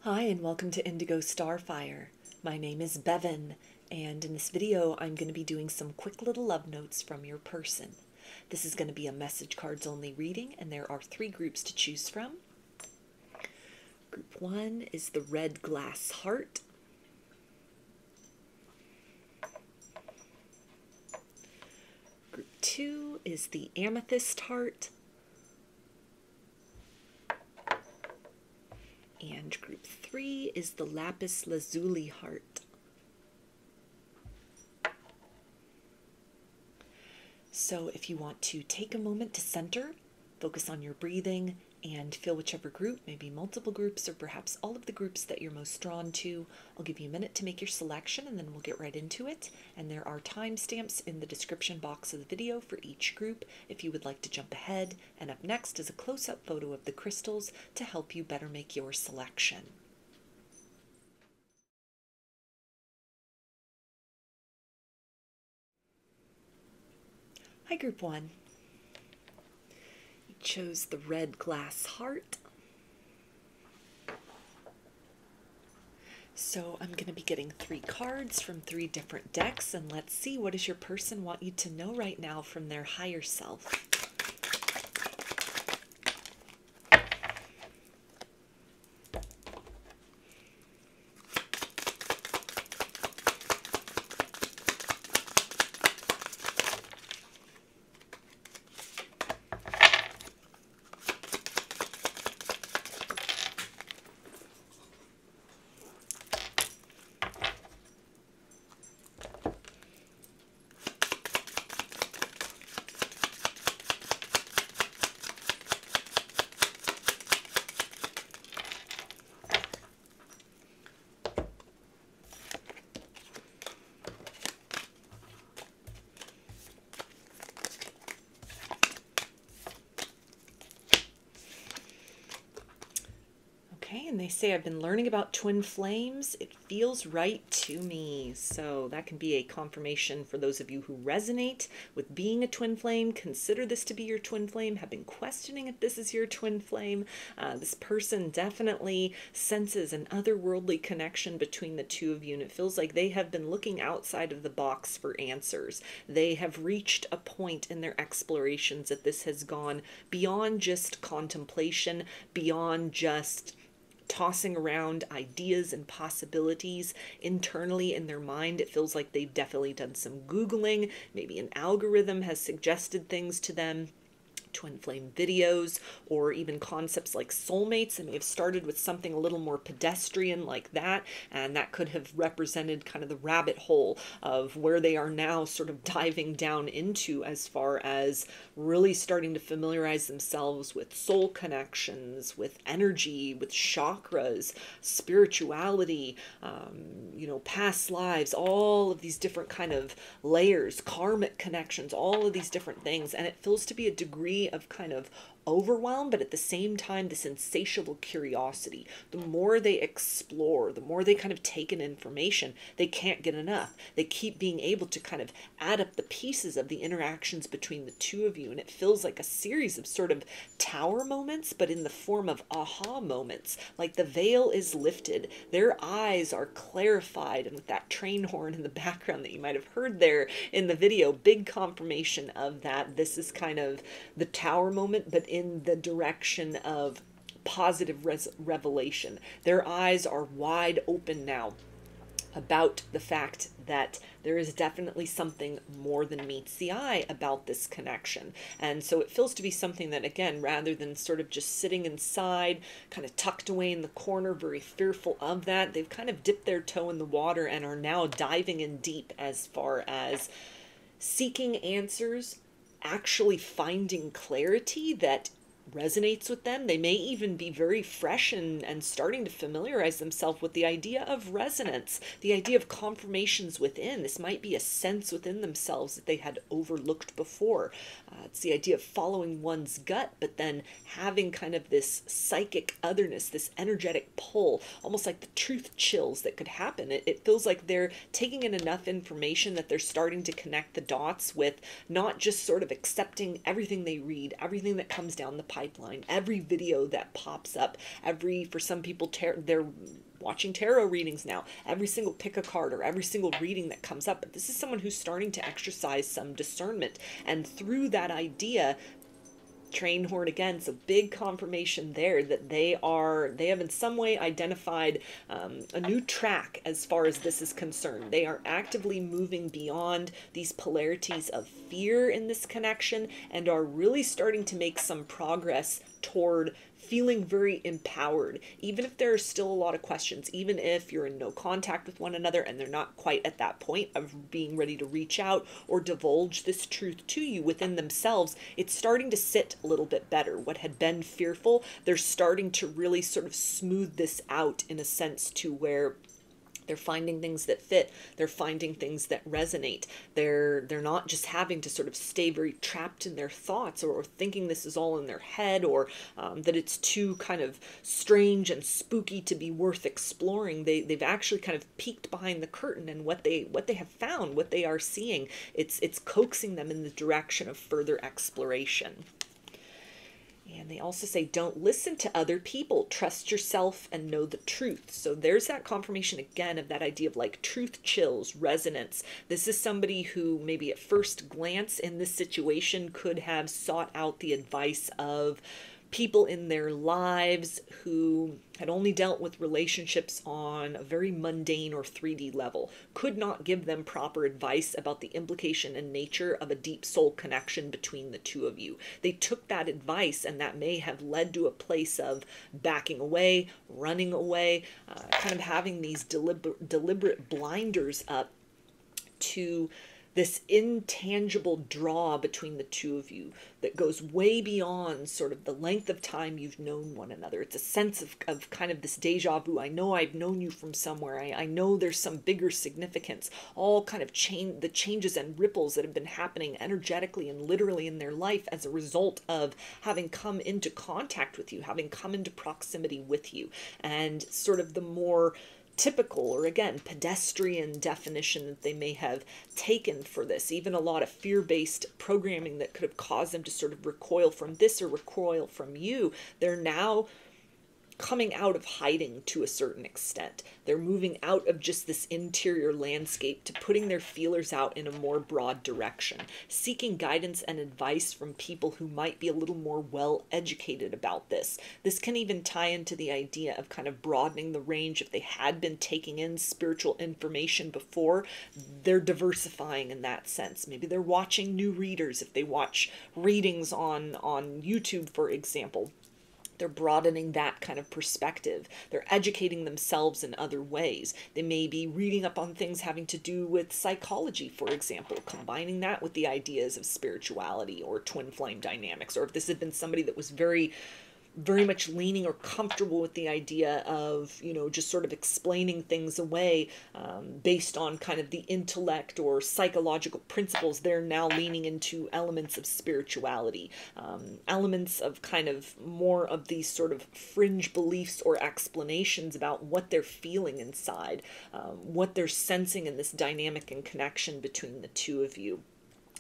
Hi and welcome to Indigo Starfire. My name is Bevin, and in this video I'm going to be doing some quick little love notes from your person. This is going to be a message cards only reading, and there are 3 groups to choose from. Group 1 is the Red Glass Heart. Group 2 is the Amethyst Heart. And group 3 is the Lapis Lazuli Heart. So if you want to take a moment to center, focus on your breathing, and feel whichever group, maybe multiple groups or perhaps all of the groups that you're most drawn to, I'll give you a minute to make your selection and then we'll get right into it. And there are timestamps in the description box of the video for each group if you would like to jump ahead. And up next is a close-up photo of the crystals to help you better make your selection. Hi, Group 1. You chose the Red Glass Heart. So I'm going to be getting 3 cards from 3 different decks, and let's see, what does your person want you to know right now from their higher self? And they say, I've been learning about twin flames. It feels right to me. So that can be a confirmation for those of you who resonate with being a twin flame. Consider this to be your twin flame. Have been questioning if this is your twin flame. This person definitely senses an otherworldly connection between the two of you. And it feels like they have been looking outside of the box for answers. They have reached a point in their explorations that this has gone beyond just contemplation, beyond just tossing around ideas and possibilities internally in their mind. It feels like they've definitely done some Googling. Maybe an algorithm has suggested things to them. Twin flame videos, or even concepts like soulmates. They may have started with something a little more pedestrian like that, and that could have represented kind of the rabbit hole of where they are now sort of diving down into, as far as really starting to familiarize themselves with soul connections, with energy, with chakras, spirituality, past lives, all of these different kind of layers, karmic connections, all of these different things. And it feels to be a degree of kind of overwhelm, but at the same time this insatiable curiosity. The more they explore, the more they kind of take in information, they can't get enough. They keep being able to kind of add up the pieces of the interactions between the two of you, and it feels like a series of sort of tower moments, but in the form of aha moments. Like the veil is lifted, their eyes are clarified, and with that train horn in the background that you might have heard there in the video, big confirmation of that. This is kind of the tower moment, but in the direction of positive revelation. Their eyes are wide open now about the fact that there is definitely something more than meets the eye about this connection. And so it feels to be something that, again, rather than sort of just sitting inside, kind of tucked away in the corner, very fearful of that, they've kind of dipped their toe in the water and are now diving in deep as far as seeking answers, actually finding clarity that resonates with them. They may even be very fresh and starting to familiarize themselves with the idea of resonance, the idea of confirmations within. This might be a sense within themselves that they had overlooked before. It's the idea of following one's gut, but then having kind of this psychic otherness, this energetic pull, almost like the truth chills that could happen. It feels like they're taking in enough information that they're starting to connect the dots with not just sort of accepting everything they read, everything that comes down the pipeline, every video that pops up, for some people, they're watching tarot readings now, every single pick a card or every single reading that comes up. But this is someone who's starting to exercise some discernment. And through that idea, train horn again, so big confirmation there that they have in some way identified a new track as far as this is concerned. They are actively moving beyond these polarities of fear in this connection and are really starting to make some progress toward feeling very empowered, even if there are still a lot of questions, even if you're in no contact with one another and they're not quite at that point of being ready to reach out or divulge this truth to you within themselves. It's starting to sit a little bit better. What had been fearful, they're starting to really sort of smooth this out in a sense to where they're finding things that fit. They're finding things that resonate. They're not just having to sort of stay very trapped in their thoughts or thinking this is all in their head or that it's too kind of strange and spooky to be worth exploring. They've actually kind of peeked behind the curtain, and what they have found, what they are seeing, it's coaxing them in the direction of further exploration. And they also say, don't listen to other people, trust yourself and know the truth. So there's that confirmation again of that idea of like truth chills, resonance. This is somebody who maybe at first glance in this situation could have sought out the advice of people in their lives who had only dealt with relationships on a very mundane or 3D level, could not give them proper advice about the implication and nature of a deep soul connection between the two of you. They took that advice, and that may have led to a place of backing away, running away, kind of having these deliberate blinders up to this intangible draw between the two of you that goes way beyond sort of the length of time you've known one another. It's a sense of kind of this deja vu. I know I've known you from somewhere. I know there's some bigger significance. All kind of the changes and ripples that have been happening energetically and literally in their life as a result of having come into contact with you, having come into proximity with you. And sort of the more typical or again pedestrian definition that they may have taken for this, even a lot of fear-based programming that could have caused them to sort of recoil from this or recoil from you, they're now coming out of hiding to a certain extent. They're moving out of just this interior landscape to putting their feelers out in a more broad direction, seeking guidance and advice from people who might be a little more well educated about this. This can even tie into the idea of kind of broadening the range. If they had been taking in spiritual information before, they're diversifying in that sense. Maybe they're watching new readers. If they watch readings on YouTube, for example, they're broadening that kind of perspective. They're educating themselves in other ways. They may be reading up on things having to do with psychology, for example, combining that with the ideas of spirituality or twin flame dynamics. Or if this had been somebody that was very much leaning or comfortable with the idea of, just sort of explaining things away based on kind of the intellect or psychological principles, they're now leaning into elements of spirituality, elements of kind of more of these sort of fringe beliefs or explanations about what they're feeling inside, what they're sensing in this dynamic and connection between the two of you.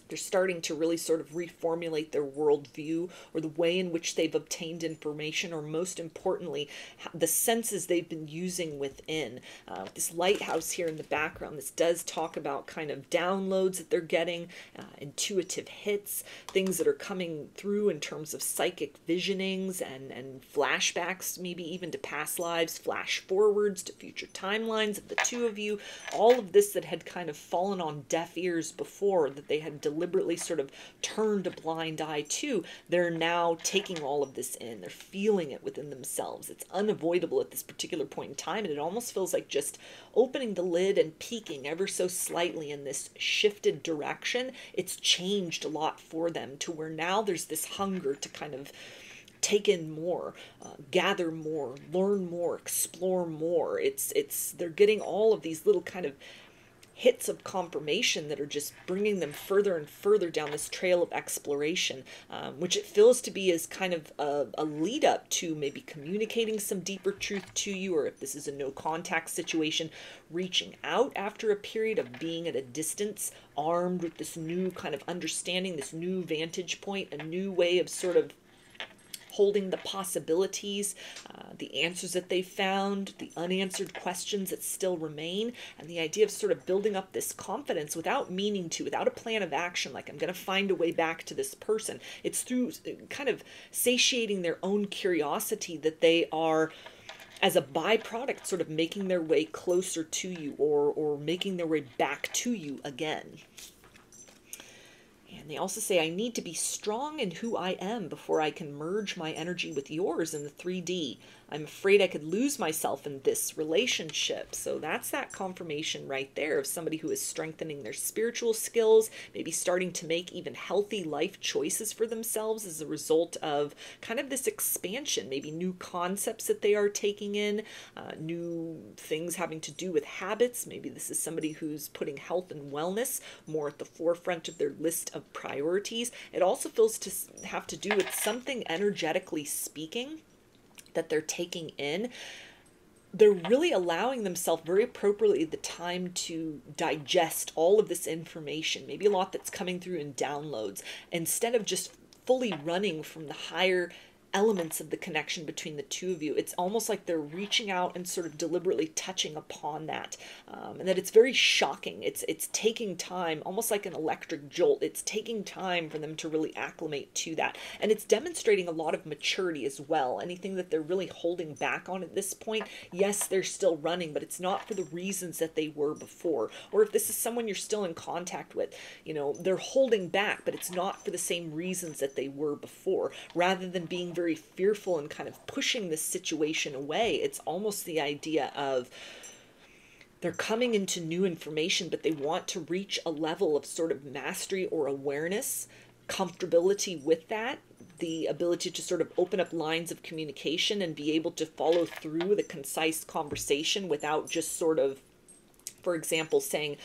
They're starting to really sort of reformulate their worldview or the way in which they've obtained information, or most importantly, the senses they've been using within. This lighthouse here in the background, this does talk about kind of downloads that they're getting, intuitive hits, things that are coming through in terms of psychic visionings and flashbacks, maybe even to past lives, flash forwards to future timelines of the two of you. All of this that had kind of fallen on deaf ears before, that they had deliberately sort of turned a blind eye to, they're now taking all of this in. They're feeling it within themselves. It's unavoidable at this particular point in time, and it almost feels like just opening the lid and peeking ever so slightly in this shifted direction. It's changed a lot for them to where now there's this hunger to kind of take in more, gather more, learn more, explore more. They're getting all of these little kind of hits of confirmation that are just bringing them further and further down this trail of exploration, which it feels to be as kind of a lead up to maybe communicating some deeper truth to you, or if this is a no contact situation, reaching out after a period of being at a distance, armed with this new kind of understanding, this new vantage point, a new way of sort of holding the possibilities, the answers that they found, the unanswered questions that still remain, and the idea of sort of building up this confidence without meaning to, without a plan of action, like I'm going to find a way back to this person. It's through kind of satiating their own curiosity that they are, as a byproduct, sort of making their way closer to you, or making their way back to you again. And they also say, I need to be strong in who I am before I can merge my energy with yours in the 3D. I'm afraid I could lose myself in this relationship. So that's that confirmation right there of somebody who is strengthening their spiritual skills, maybe starting to make even healthy life choices for themselves as a result of kind of this expansion, maybe new concepts that they are taking in, new things having to do with habits. Maybe this is somebody who's putting health and wellness more at the forefront of their list of priorities. It also feels to have to do with something energetically speaking that they're taking in. They're really allowing themselves very appropriately the time to digest all of this information, maybe a lot that's coming through in downloads, instead of just fully running from the higher elements of the connection between the two of you. It's almost like they're reaching out and sort of deliberately touching upon that, and that it's very shocking. It's taking time, almost like an electric jolt. It's taking time for them to really acclimate to that, and it's demonstrating a lot of maturity as well. Anything that they're really holding back on at this point, yes, they're still running, but it's not for the reasons that they were before. Or if this is someone you're still in contact with, you know, they're holding back, but it's not for the same reasons that they were before. Rather than being very fearful and kind of pushing this situation away, it's almost the idea of they're coming into new information, but they want to reach a level of sort of mastery or awareness, comfortability with that, the ability to sort of open up lines of communication and be able to follow through with a concise conversation without just sort of, for example, saying,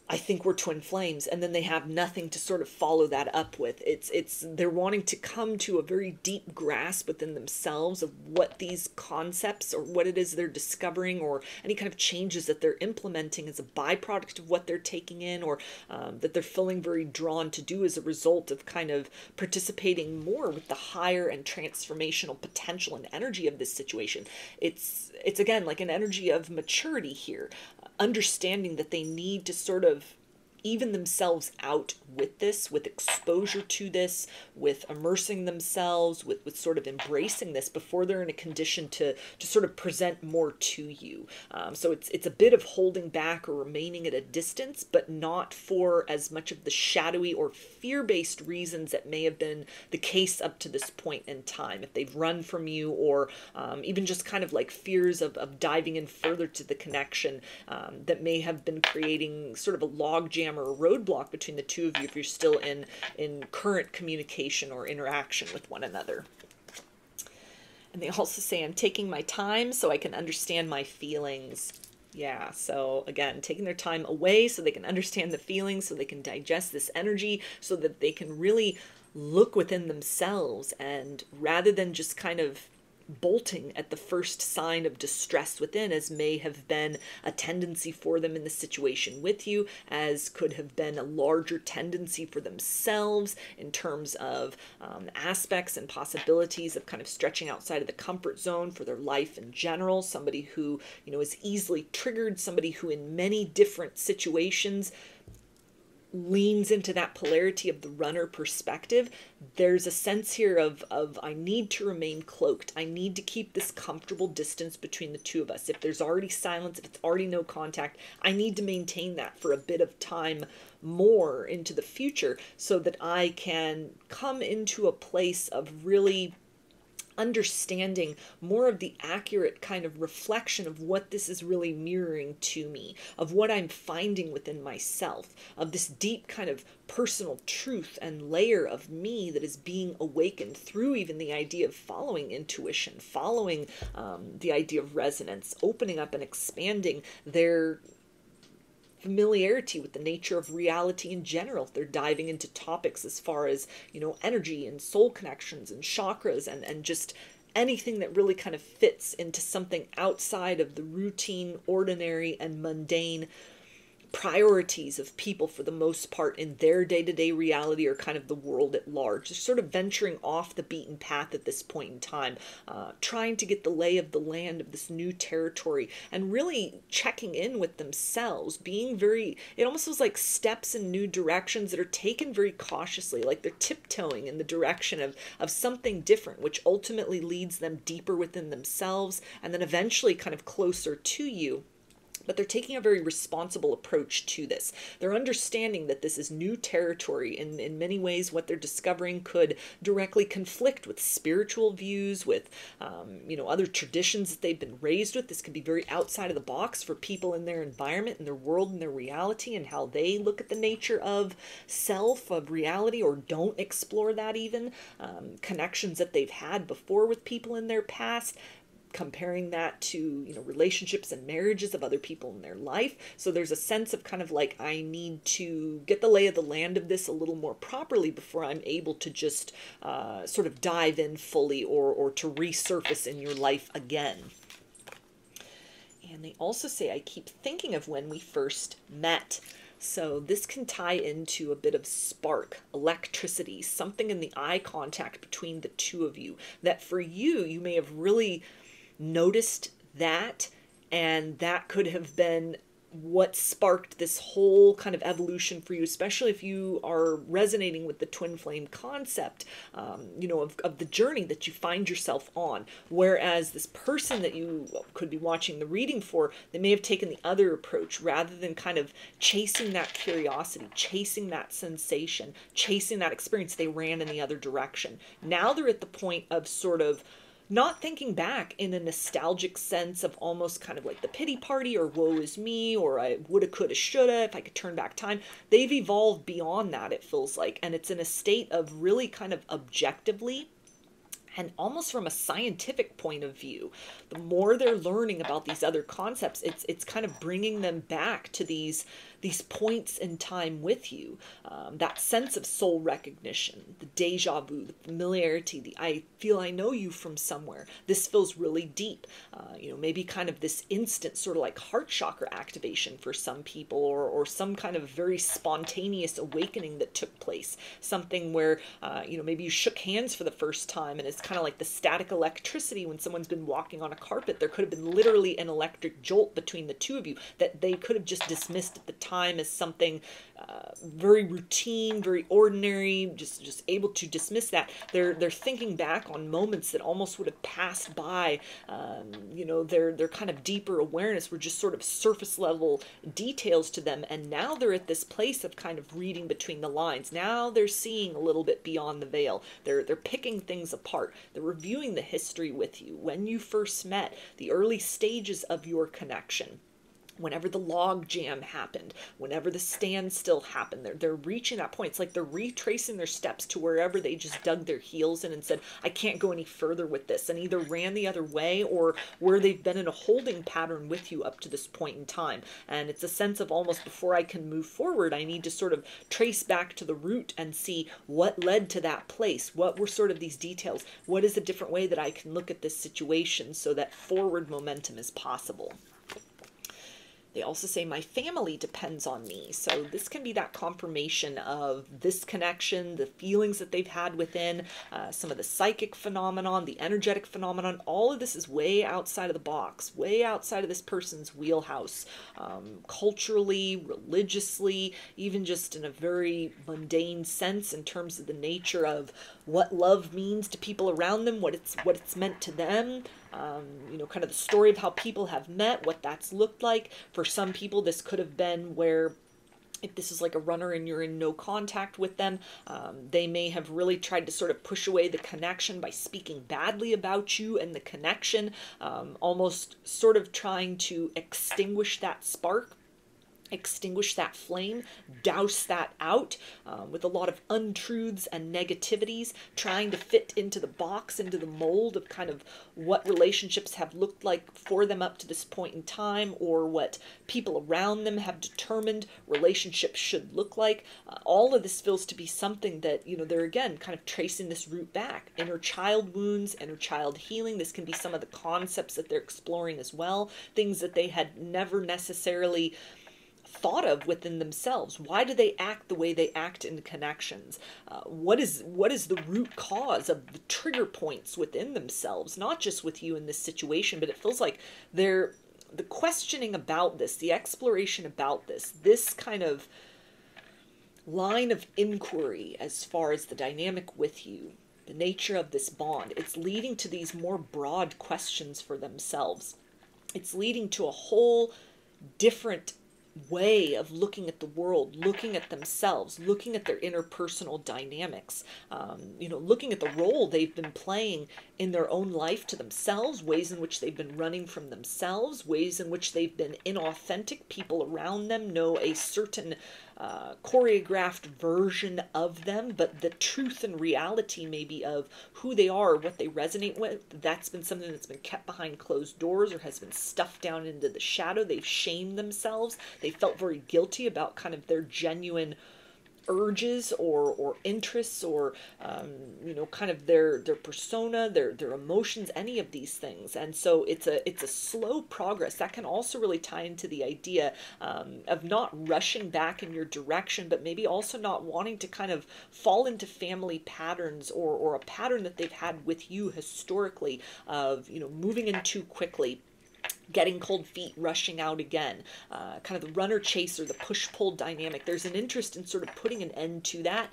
I think we're twin flames, and then they have nothing to sort of follow that up with. They're wanting to come to a very deep grasp within themselves of what these concepts or what it is they're discovering, or any kind of changes that they're implementing as a byproduct of what they're taking in, or that they're feeling very drawn to do as a result of kind of participating more with the higher and transformational potential and energy of this situation. It's again like an energy of maturity here, understanding that they need to sort of even themselves out with this, with exposure to this, with immersing themselves, with sort of embracing this before they're in a condition to sort of present more to you. So it's a bit of holding back or remaining at a distance, but not for as much of the shadowy or fear-based reasons that may have been the case up to this point in time. If they've run from you, or even just kind of like fears of diving in further to the connection that may have been creating sort of a logjam or a roadblock between the two of you if you're still in current communication or interaction with one another. And they also say, I'm taking my time so I can understand my feelings. Yeah, so again, taking their time away so they can understand the feelings, so they can digest this energy, so that they can really look within themselves, and rather than just kind of bolting at the first sign of distress within, as may have been a tendency for them in the situation with you, as could have been a larger tendency for themselves in terms of aspects and possibilities of kind of stretching outside of the comfort zone for their life in general. Somebody who, you know, is easily triggered, somebody who in many different situations leans into that polarity of the runner perspective. There's a sense here of I need to remain cloaked. I need to keep this comfortable distance between the two of us. If there's already silence, if it's already no contact, I need to maintain that for a bit of time more into the future, so that I can come into a place of really understanding more of the accurate kind of reflection of what this is really mirroring to me, of what I'm finding within myself, of this deep kind of personal truth and layer of me that is being awakened through even the idea of following intuition, following the idea of resonance, opening up and expanding their familiarity with the nature of reality in general. They're diving into topics as far as, you know, energy and soul connections and chakras and just anything that really kind of fits into something outside of the routine, ordinary, and mundane priorities of people for the most part in their day-to-day reality or kind of the world at large. They're sort of venturing off the beaten path at this point in time, trying to get the lay of the land of this new territory and really checking in with themselves, being very, it almost feels like steps in new directions that are taken very cautiously, like they're tiptoeing in the direction of something different, which ultimately leads them deeper within themselves and then eventually kind of closer to you. But they're taking a very responsible approach to this. They're understanding that this is new territory. In many ways, what they're discovering could directly conflict with spiritual views, with other traditions that they've been raised with. This could be very outside of the box for people in their environment, in their world, in their reality, and how they look at the nature of self, of reality, or don't explore that even. Connections that they've had before with people in their past, comparing that to, relationships and marriages of other people in their life. So there's a sense of kind of like, I need to get the lay of the land of this a little more properly before I'm able to just sort of dive in fully or to resurface in your life again. And they also say, I keep thinking of when we first met. So this can tie into a bit of spark, electricity, something in the eye contact between the two of you that for you, you may have really noticed that, and that could have been what sparked this whole kind of evolution for you, especially if you are resonating with the twin flame concept, of the journey that you find yourself on. Whereas this person that you could be watching the reading for, they may have taken the other approach rather than kind of chasing that curiosity, chasing that sensation, chasing that experience. They ran in the other direction. Now they're at the point of sort of not thinking back in a nostalgic sense of almost kind of like the pity party or woe is me or I woulda, coulda, shoulda, if I could turn back time. They've evolved beyond that, it feels like. And it's in a state of really kind of objectively and almost from a scientific point of view. The more they're learning about these other concepts, it's kind of bringing them back to these points in time with you. That sense of soul recognition, the deja vu, the familiarity, I feel I know you from somewhere. This feels really deep. Maybe kind of this instant sort of like heart chakra activation for some people, or some kind of very spontaneous awakening that took place. Something where, maybe you shook hands for the first time and it's kind of like the static electricity when someone's been walking on a carpet. There could have been literally an electric jolt between the two of you that they could have just dismissed at the time as something very routine, very ordinary, just able to dismiss that. They're thinking back on moments that almost would have passed by. Their kind of deeper awareness were just sort of surface level details to them, and now they're at this place of kind of reading between the lines. Now they're seeing a little bit beyond the veil. They're picking things apart. They're reviewing the history with you, when you first met, the early stages of your connection. Whenever the log jam happened, whenever the standstill happened, they're reaching that point. It's like they're retracing their steps to wherever they just dug their heels in and said, I can't go any further with this, and either ran the other way or where they've been in a holding pattern with you up to this point in time. And it's a sense of almost, before I can move forward, I need to sort of trace back to the root and see what led to that place. What were sort of these details? What is a different way that I can look at this situation so that forward momentum is possible? They also say, my family depends on me. So this can be that confirmation of this connection, the feelings that they've had within, some of the psychic phenomenon, the energetic phenomenon. All of this is way outside of the box, way outside of this person's wheelhouse, culturally, religiously, even just in a very mundane sense in terms of the nature of what love means to people around them, what it's meant to them. Kind of the story of how people have met, what that's looked like. For some people, this could have been where, if this is like a runner and you're in no contact with them, they may have really tried to sort of push away the connection by speaking badly about you and the connection, almost sort of trying to extinguish that spark, extinguish that flame, douse that out with a lot of untruths and negativities, trying to fit into the box, into the mold of kind of what relationships have looked like for them up to this point in time, or what people around them have determined relationships should look like. All of this feels to be something that, they're again kind of tracing this root back. Inner child wounds, inner child healing. This can be some of the concepts that they're exploring as well. Things that they had never necessarily thought of within themselves. Why do they act the way they act in connections? What is the root cause of the trigger points within themselves? Not just with you in this situation, but it feels like the questioning about this, the exploration about this kind of line of inquiry as far as the dynamic with you, the nature of this bond, it's leading to these more broad questions for themselves. It's leading to a whole different way of looking at the world, looking at themselves, looking at their interpersonal dynamics, looking at the role they've been playing in their own life to themselves, ways in which they've been running from themselves, ways in which they've been inauthentic. People around them know a certain choreographed version of them, but the truth and reality maybe of who they are, what they resonate with, that's been something that's been kept behind closed doors or has been stuffed down into the shadow. They've shamed themselves. They felt very guilty about kind of their genuine urges or interests or kind of their persona, their emotions, any of these things. And so it's a slow progress that can also really tie into the idea of not rushing back in your direction, but maybe also not wanting to kind of fall into family patterns or a pattern that they've had with you historically of moving in too quickly, getting cold feet, rushing out again, kind of the runner chaser, the push-pull dynamic. There's an interest in sort of putting an end to that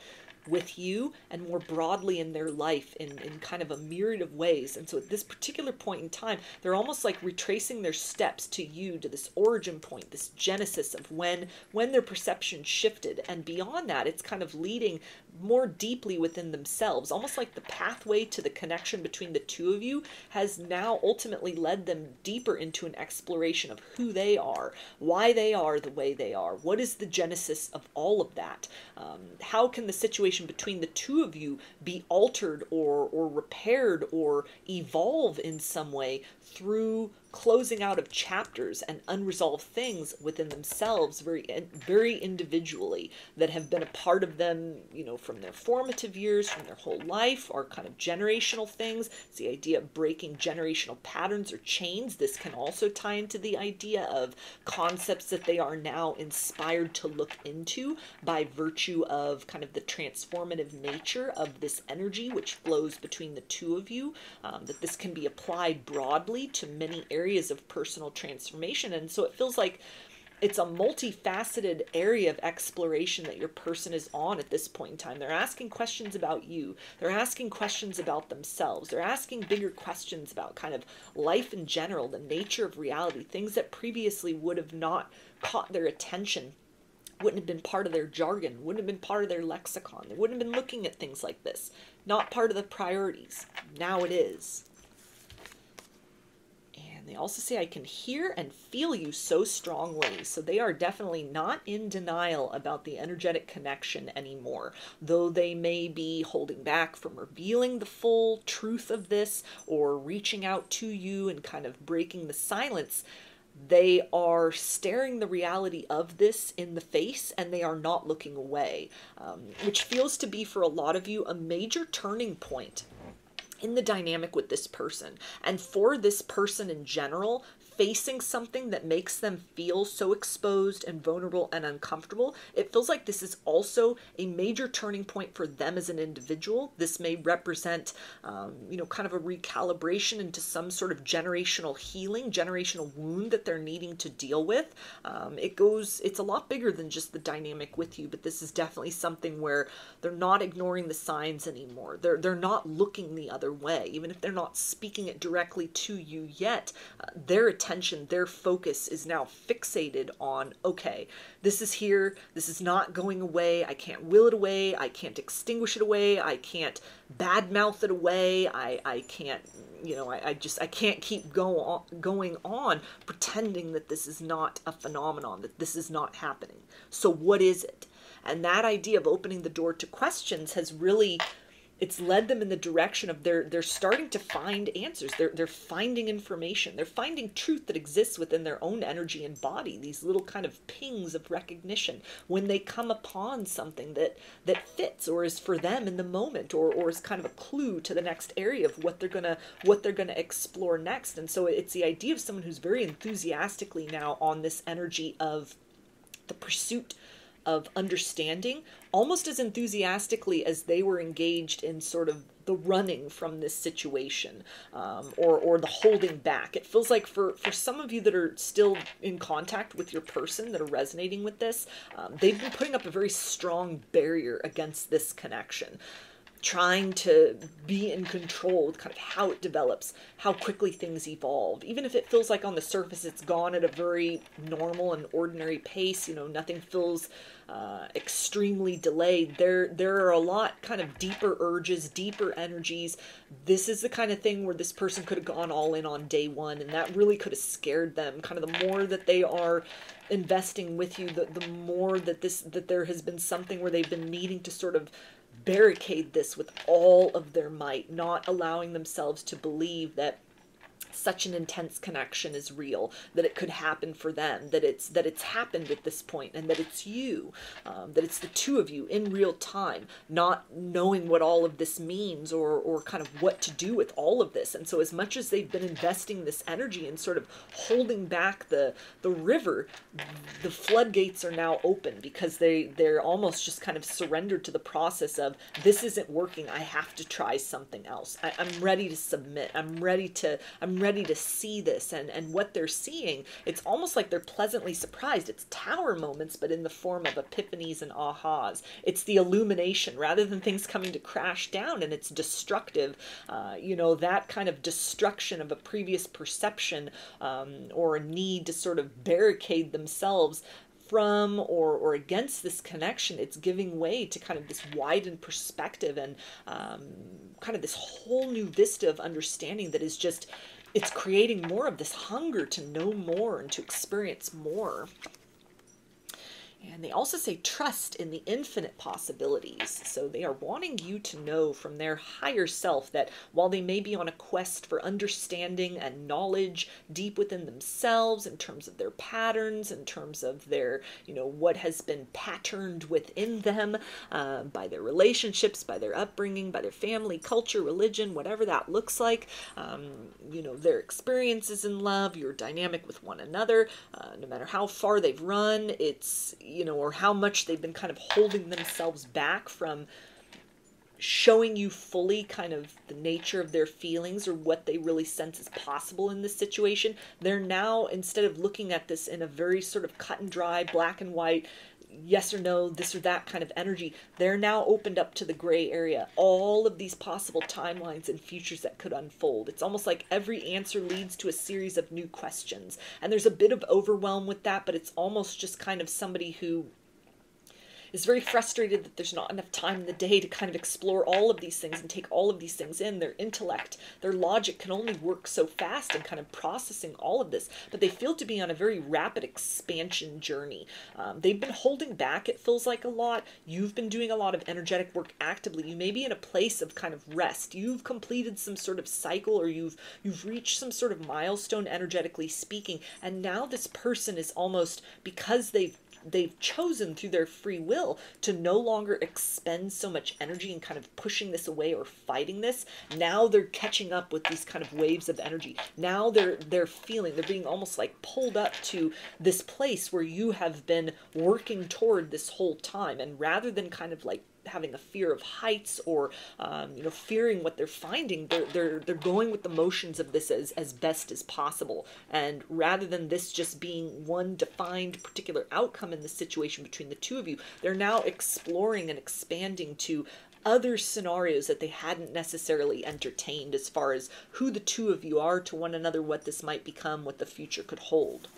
with you and more broadly in their life in kind of a myriad of ways. And so at this particular point in time, they're almost like retracing their steps to you, to this origin point, this genesis of when their perception shifted. And beyond that, it's kind of leading more deeply within themselves, almost like the pathway to the connection between the two of you has now ultimately led them deeper into an exploration of who they are, why they are the way they are, what is the genesis of all of that, how can the situation between the two of you be altered or repaired or evolve in some way through closing out of chapters and unresolved things within themselves very individually that have been a part of them, from their formative years, from their whole life, or kind of generational things. It's the idea of breaking generational patterns or chains. This can also tie into the idea of concepts that they are now inspired to look into by virtue of kind of the transformative nature of this energy which flows between the two of you, that this can be applied broadly to many areas of personal transformation. And so it feels like it's a multifaceted area of exploration that your person is on at this point in time. They're asking questions about you. They're asking questions about themselves. They're asking bigger questions about kind of life in general, the nature of reality, things that previously would have not caught their attention, wouldn't have been part of their jargon, wouldn't have been part of their lexicon. They wouldn't have been looking at things like this. Not part of the priorities. Now it is. And they also say, I can hear and feel you so strongly. So they are definitely not in denial about the energetic connection anymore. Though they may be holding back from revealing the full truth of this or reaching out to you and kind of breaking the silence, they are staring the reality of this in the face and they are not looking away, which feels to be for a lot of you a major turning point in the dynamic with this person. And for this person in general, facing something that makes them feel so exposed and vulnerable and uncomfortable, it feels like this is also a major turning point for them as an individual. This may represent, kind of a recalibration into some sort of generational healing, generational wound that they're needing to deal with. It's a lot bigger than just the dynamic with you, but this is definitely something where they're not ignoring the signs anymore. They're not looking the other way, even if they're not speaking it directly to you yet. Their attention, their focus is now fixated on, okay, this is here, this is not going away, I can't will it away, I can't extinguish it away, I can't badmouth it away, I can't, I can't keep going on pretending that this is not a phenomenon, that this is not happening. So what is it? And that idea of opening the door to questions has really, it's led them in the direction of they're starting to find answers. They're finding information. They're finding truth that exists within their own energy and body. These little kind of pings of recognition when they come upon something that fits or is for them in the moment, or is kind of a clue to the next area of what they're gonna explore next. And so it's the idea of someone who's very enthusiastically now on this energy of the pursuit of understanding almost as enthusiastically as they were engaged in sort of the running from this situation, or the holding back. It feels like for some of you that are still in contact with your person, that are resonating with this, they've been putting up a very strong barrier against this connection, trying to be in control with kind of how it develops, how quickly things evolve. Even if it feels like on the surface it's gone at a very normal and ordinary pace, you know, nothing feels extremely delayed. There are a lot kind of deeper urges, deeper energies. This is the kind of thing where this person could have gone all in on day one, and that really could have scared them. Kind of the more that they are investing with you, the more that there has been something where they've been needing to sort of barricade this with all of their might, not allowing themselves to believe that such an intense connection is real, that it could happen for them, that it's happened at this point, and that it's you, that it's the two of you in real time, not knowing what all of this means, or kind of what to do with all of this. And so as much as they've been investing this energy and sort of holding back the river, the floodgates are now open, because they're almost just kind of surrendered to the process of, this isn't working, I have to try something else. I'm ready to submit. I'm ready to see this. And what they're seeing, it's almost like they're pleasantly surprised. It's tower moments, but in the form of epiphanies and ahas. It's the illumination rather than things coming to crash down, and it's destructive. You know, that kind of destruction of a previous perception, or a need to sort of barricade themselves from or against this connection. It's giving way to kind of this widened perspective, and kind of this whole new vista of understanding that is just, it's creating more of this hunger to know more and to experience more. And they also say trust in the infinite possibilities. So they are wanting you to know from their higher self that while they may be on a quest for understanding and knowledge deep within themselves, in terms of their patterns, in terms of their, you know, what has been patterned within them, by their relationships, by their upbringing, by their family, culture, religion, whatever that looks like, you know, their experiences in love, your dynamic with one another, no matter how far they've run, it's, you know, or how much they've been kind of holding themselves back from showing you fully kind of the nature of their feelings or what they really sense is possible in this situation. They're now, instead of looking at this in a very sort of cut and dry, black and white, yes or no, this or that kind of energy, they're now opened up to the gray area, all of these possible timelines and futures that could unfold. It's almost like every answer leads to a series of new questions, and there's a bit of overwhelm with that, but it's almost just kind of somebody who is very frustrated that there's not enough time in the day to kind of explore all of these things and take all of these things in. Their intellect, their logic can only work so fast in kind of processing all of this, but they feel to be on a very rapid expansion journey. They've been holding back, it feels like, a lot. You've been doing a lot of energetic work actively. You may be in a place of kind of rest. You've completed some sort of cycle, or you've reached some sort of milestone, energetically speaking, and now this person is almost, because they've chosen through their free will to no longer expend so much energy in kind of pushing this away or fighting this. Now they're catching up with these kind of waves of energy. Now they're being almost like pulled up to this place where you have been working toward this whole time. And rather than kind of like having a fear of heights, or you know, fearing what they're finding, they're going with the motions of this as best as possible. And rather than this just being one defined particular outcome in the situation between the two of you, they're now exploring and expanding to other scenarios that they hadn't necessarily entertained, as far as who the two of you are to one another, what this might become, what the future could hold.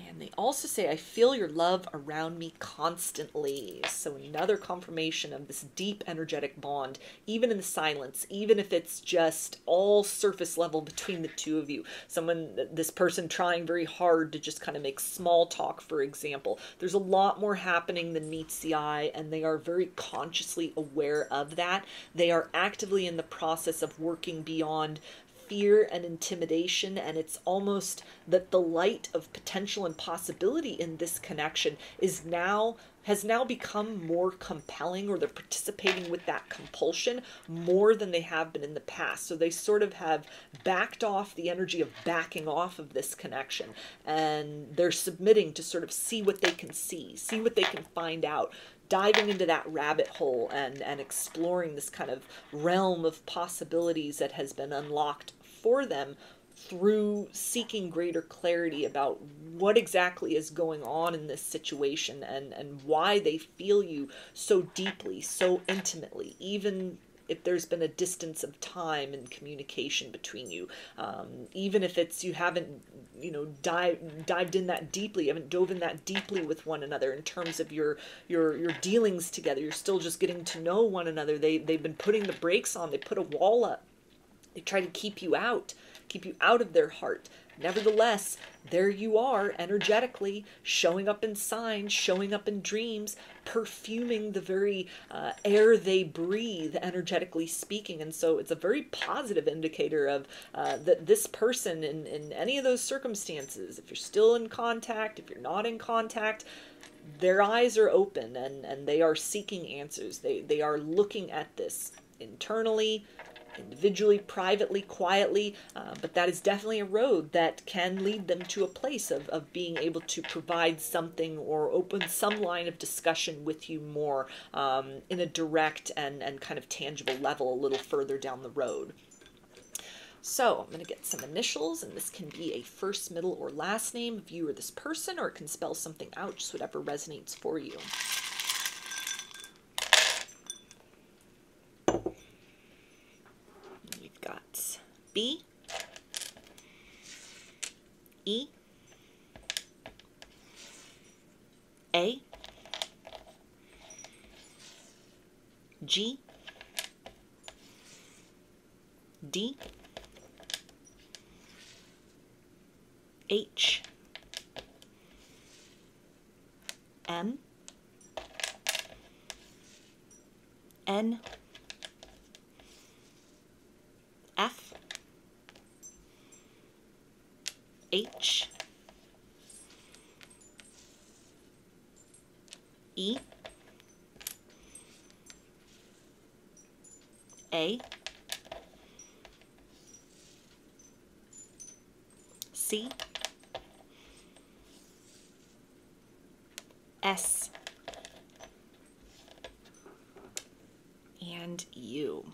And they also say, I feel your love around me constantly. So another confirmation of this deep energetic bond, even in the silence, even if it's just all surface level between the two of you. This person trying very hard to just kind of make small talk, for example. There's a lot more happening than meets the eye, and they are very consciously aware of that. They are actively in the process of working beyond fear and intimidation, and it's almost that the light of potential and possibility in this connection is now has now become more compelling, or they're participating with that compulsion more than they have been in the past. So they sort of have backed off the energy of backing off of this connection, and they're submitting to sort of see what they can see what they can find out, diving into that rabbit hole and exploring this kind of realm of possibilities that has been unlocked for them through seeking greater clarity about what exactly is going on in this situation, and why they feel you so deeply, so intimately, even if there's been a distance of time and communication between you, even if it's you haven't, you know, dived in that deeply, you haven't dove in that deeply with one another in terms of your dealings together. You're still just getting to know one another. They've been putting the brakes on. They put a wall up. They try to keep you out of their heart. Nevertheless, there you are, energetically, showing up in signs, showing up in dreams, perfuming the very air they breathe, energetically speaking. And so it's a very positive indicator of that this person, in any of those circumstances, if you're still in contact, if you're not in contact, their eyes are open, and they are seeking answers. They are looking at this internally, individually, privately, quietly, but that is definitely a road that can lead them to a place of being able to provide something or open some line of discussion with you more in a direct and kind of tangible level a little further down the road. So I'm going to get some initials, and this can be a first, middle, or last name of you or this person, or it can spell something out, just whatever resonates for you. Got B, E, A, G, D, H, M, N, F, H, E, A, C, S, and U.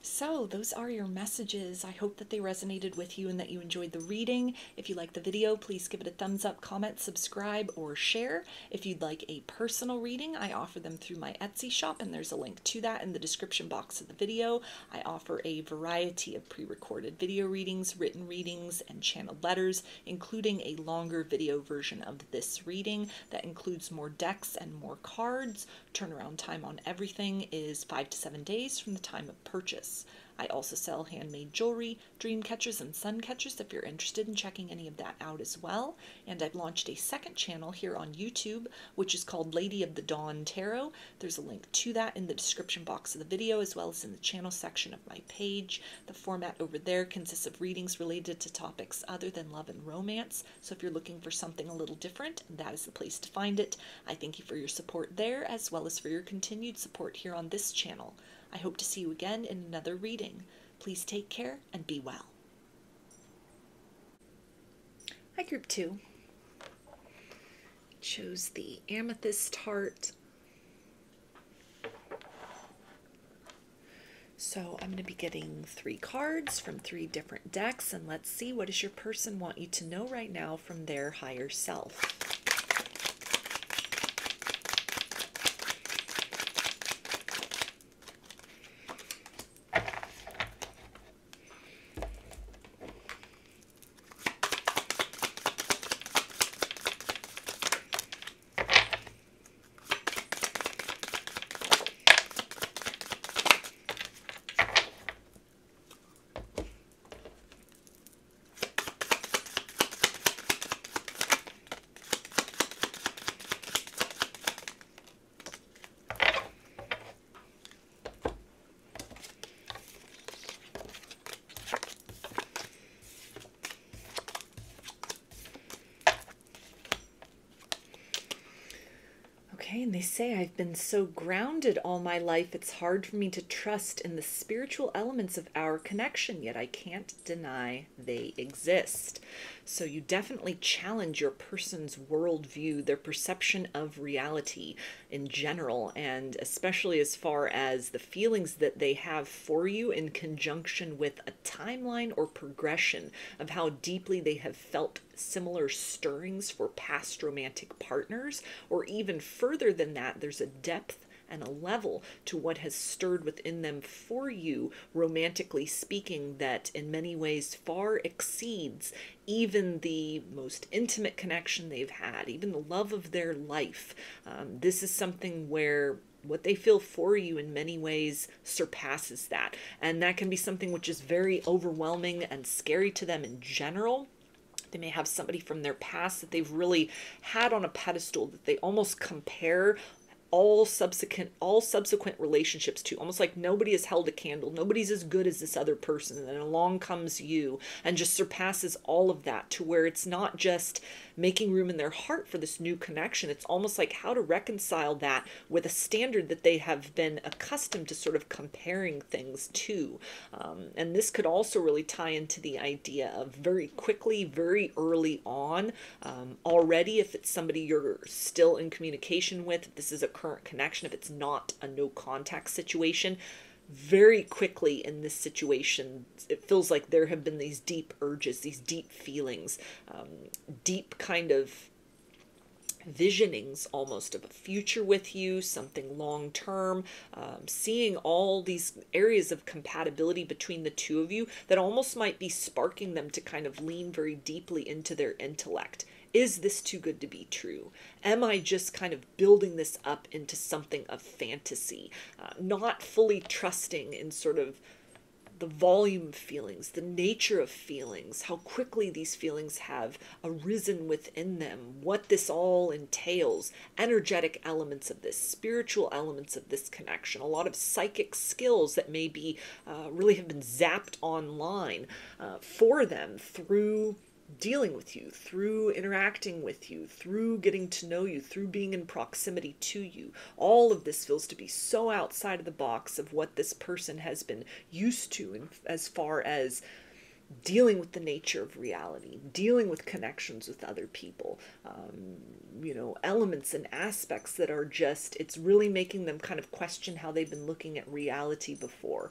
So those are your messages. I hope that they resonated with you and that you enjoyed the reading. If you liked the video, please give it a thumbs up, comment, subscribe, or share. If you'd like a personal reading, I offer them through my Etsy shop, and there's a link to that in the description box of the video. I offer a variety of pre-recorded video readings, written readings, and channeled letters, including a longer video version of this reading that includes more decks and more cards. Turnaround time on everything is 5 to 7 days from the time of purchase. I also sell handmade jewelry, dream catchers, and sun catchers if you're interested in checking any of that out as well. And I've launched a second channel here on YouTube, which is called Lady of the Dawn Tarot. There's a link to that in the description box of the video, as well as in the channel section of my page. The format over there consists of readings related to topics other than love and romance. So if you're looking for something a little different, that is the place to find it. I thank you for your support there, as well as for your continued support here on this channel. I hope to see you again in another reading. Please take care and be well. Hi, Group 2. Chose the Amethyst heart. So I'm going to be getting 3 cards from 3 different decks, and let's see, what does your person want you to know right now from their higher self? Okay, and they say, I've been so grounded all my life, it's hard for me to trust in the spiritual elements of our connection, yet I can't deny they exist. So you definitely challenge your person's worldview, their perception of reality in general, and especially as far as the feelings that they have for you in conjunction with a timeline or progression of how deeply they have felt similar stirrings for past romantic partners, or even further than that, there's a depth and a level to what has stirred within them for you, romantically speaking, that in many ways far exceeds even the most intimate connection they've had, even the love of their life. This is something where what they feel for you in many ways surpasses that. And that can be something which is very overwhelming and scary to them in general. They may have somebody from their past that they've really had on a pedestal that they almost compare all subsequent relationships to, almost like nobody has held a candle, nobody's as good as this other person, and then along comes you and just surpasses all of that, to where it's not just making room in their heart for this new connection, it's almost like how to reconcile that with a standard that they have been accustomed to sort of comparing things to. And this could also really tie into the idea of very quickly, very early on, already, if it's somebody you're still in communication with, if this is a current connection, if it's not a no contact situation, very quickly in this situation, it feels like there have been these deep urges, these deep feelings, deep kind of visionings almost of a future with you, something long term, seeing all these areas of compatibility between the two of you that almost might be sparking them to kind of lean very deeply into their intellect. Is this too good to be true? Am I just kind of building this up into something of fantasy? Not fully trusting in sort of the volume of feelings, the nature of feelings, how quickly these feelings have arisen within them, what this all entails, energetic elements of this, spiritual elements of this connection, a lot of psychic skills that maybe really have been zapped online for them through dealing with you, through interacting with you, through getting to know you, through being in proximity to you. All of this feels to be so outside of the box of what this person has been used to as far as dealing with the nature of reality, dealing with connections with other people, elements and aspects that are just, it's really making them kind of question how they've been looking at reality before.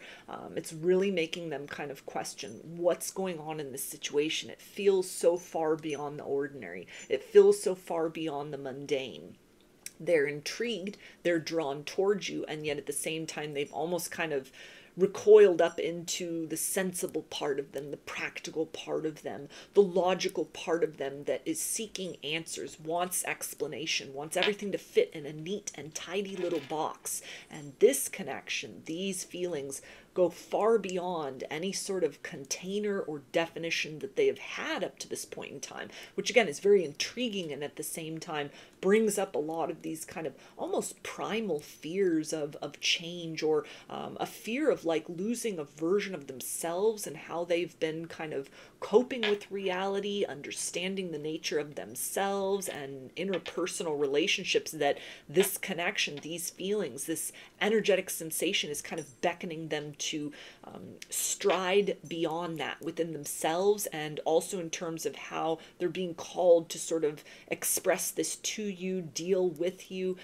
It's really making them kind of question what's going on in this situation. It feels so far beyond the ordinary. It feels so far beyond the mundane. They're intrigued, they're drawn towards you, and yet at the same time, they've almost kind of recoiled up into the sensible part of them, the practical part of them, the logical part of them that is seeking answers, wants explanation, wants everything to fit in a neat and tidy little box. And this connection, these feelings, go far beyond any sort of container or definition that they have had up to this point in time, which again is very intriguing, and at the same time brings up a lot of these kind of almost primal fears of change, or a fear of like losing a version of themselves, and how they've been kind of coping with reality, understanding the nature of themselves and interpersonal relationships, that this connection, these feelings, this energetic sensation is kind of beckoning them to stride beyond that within themselves, and also in terms of how they're being called to sort of express this to you, deal with you,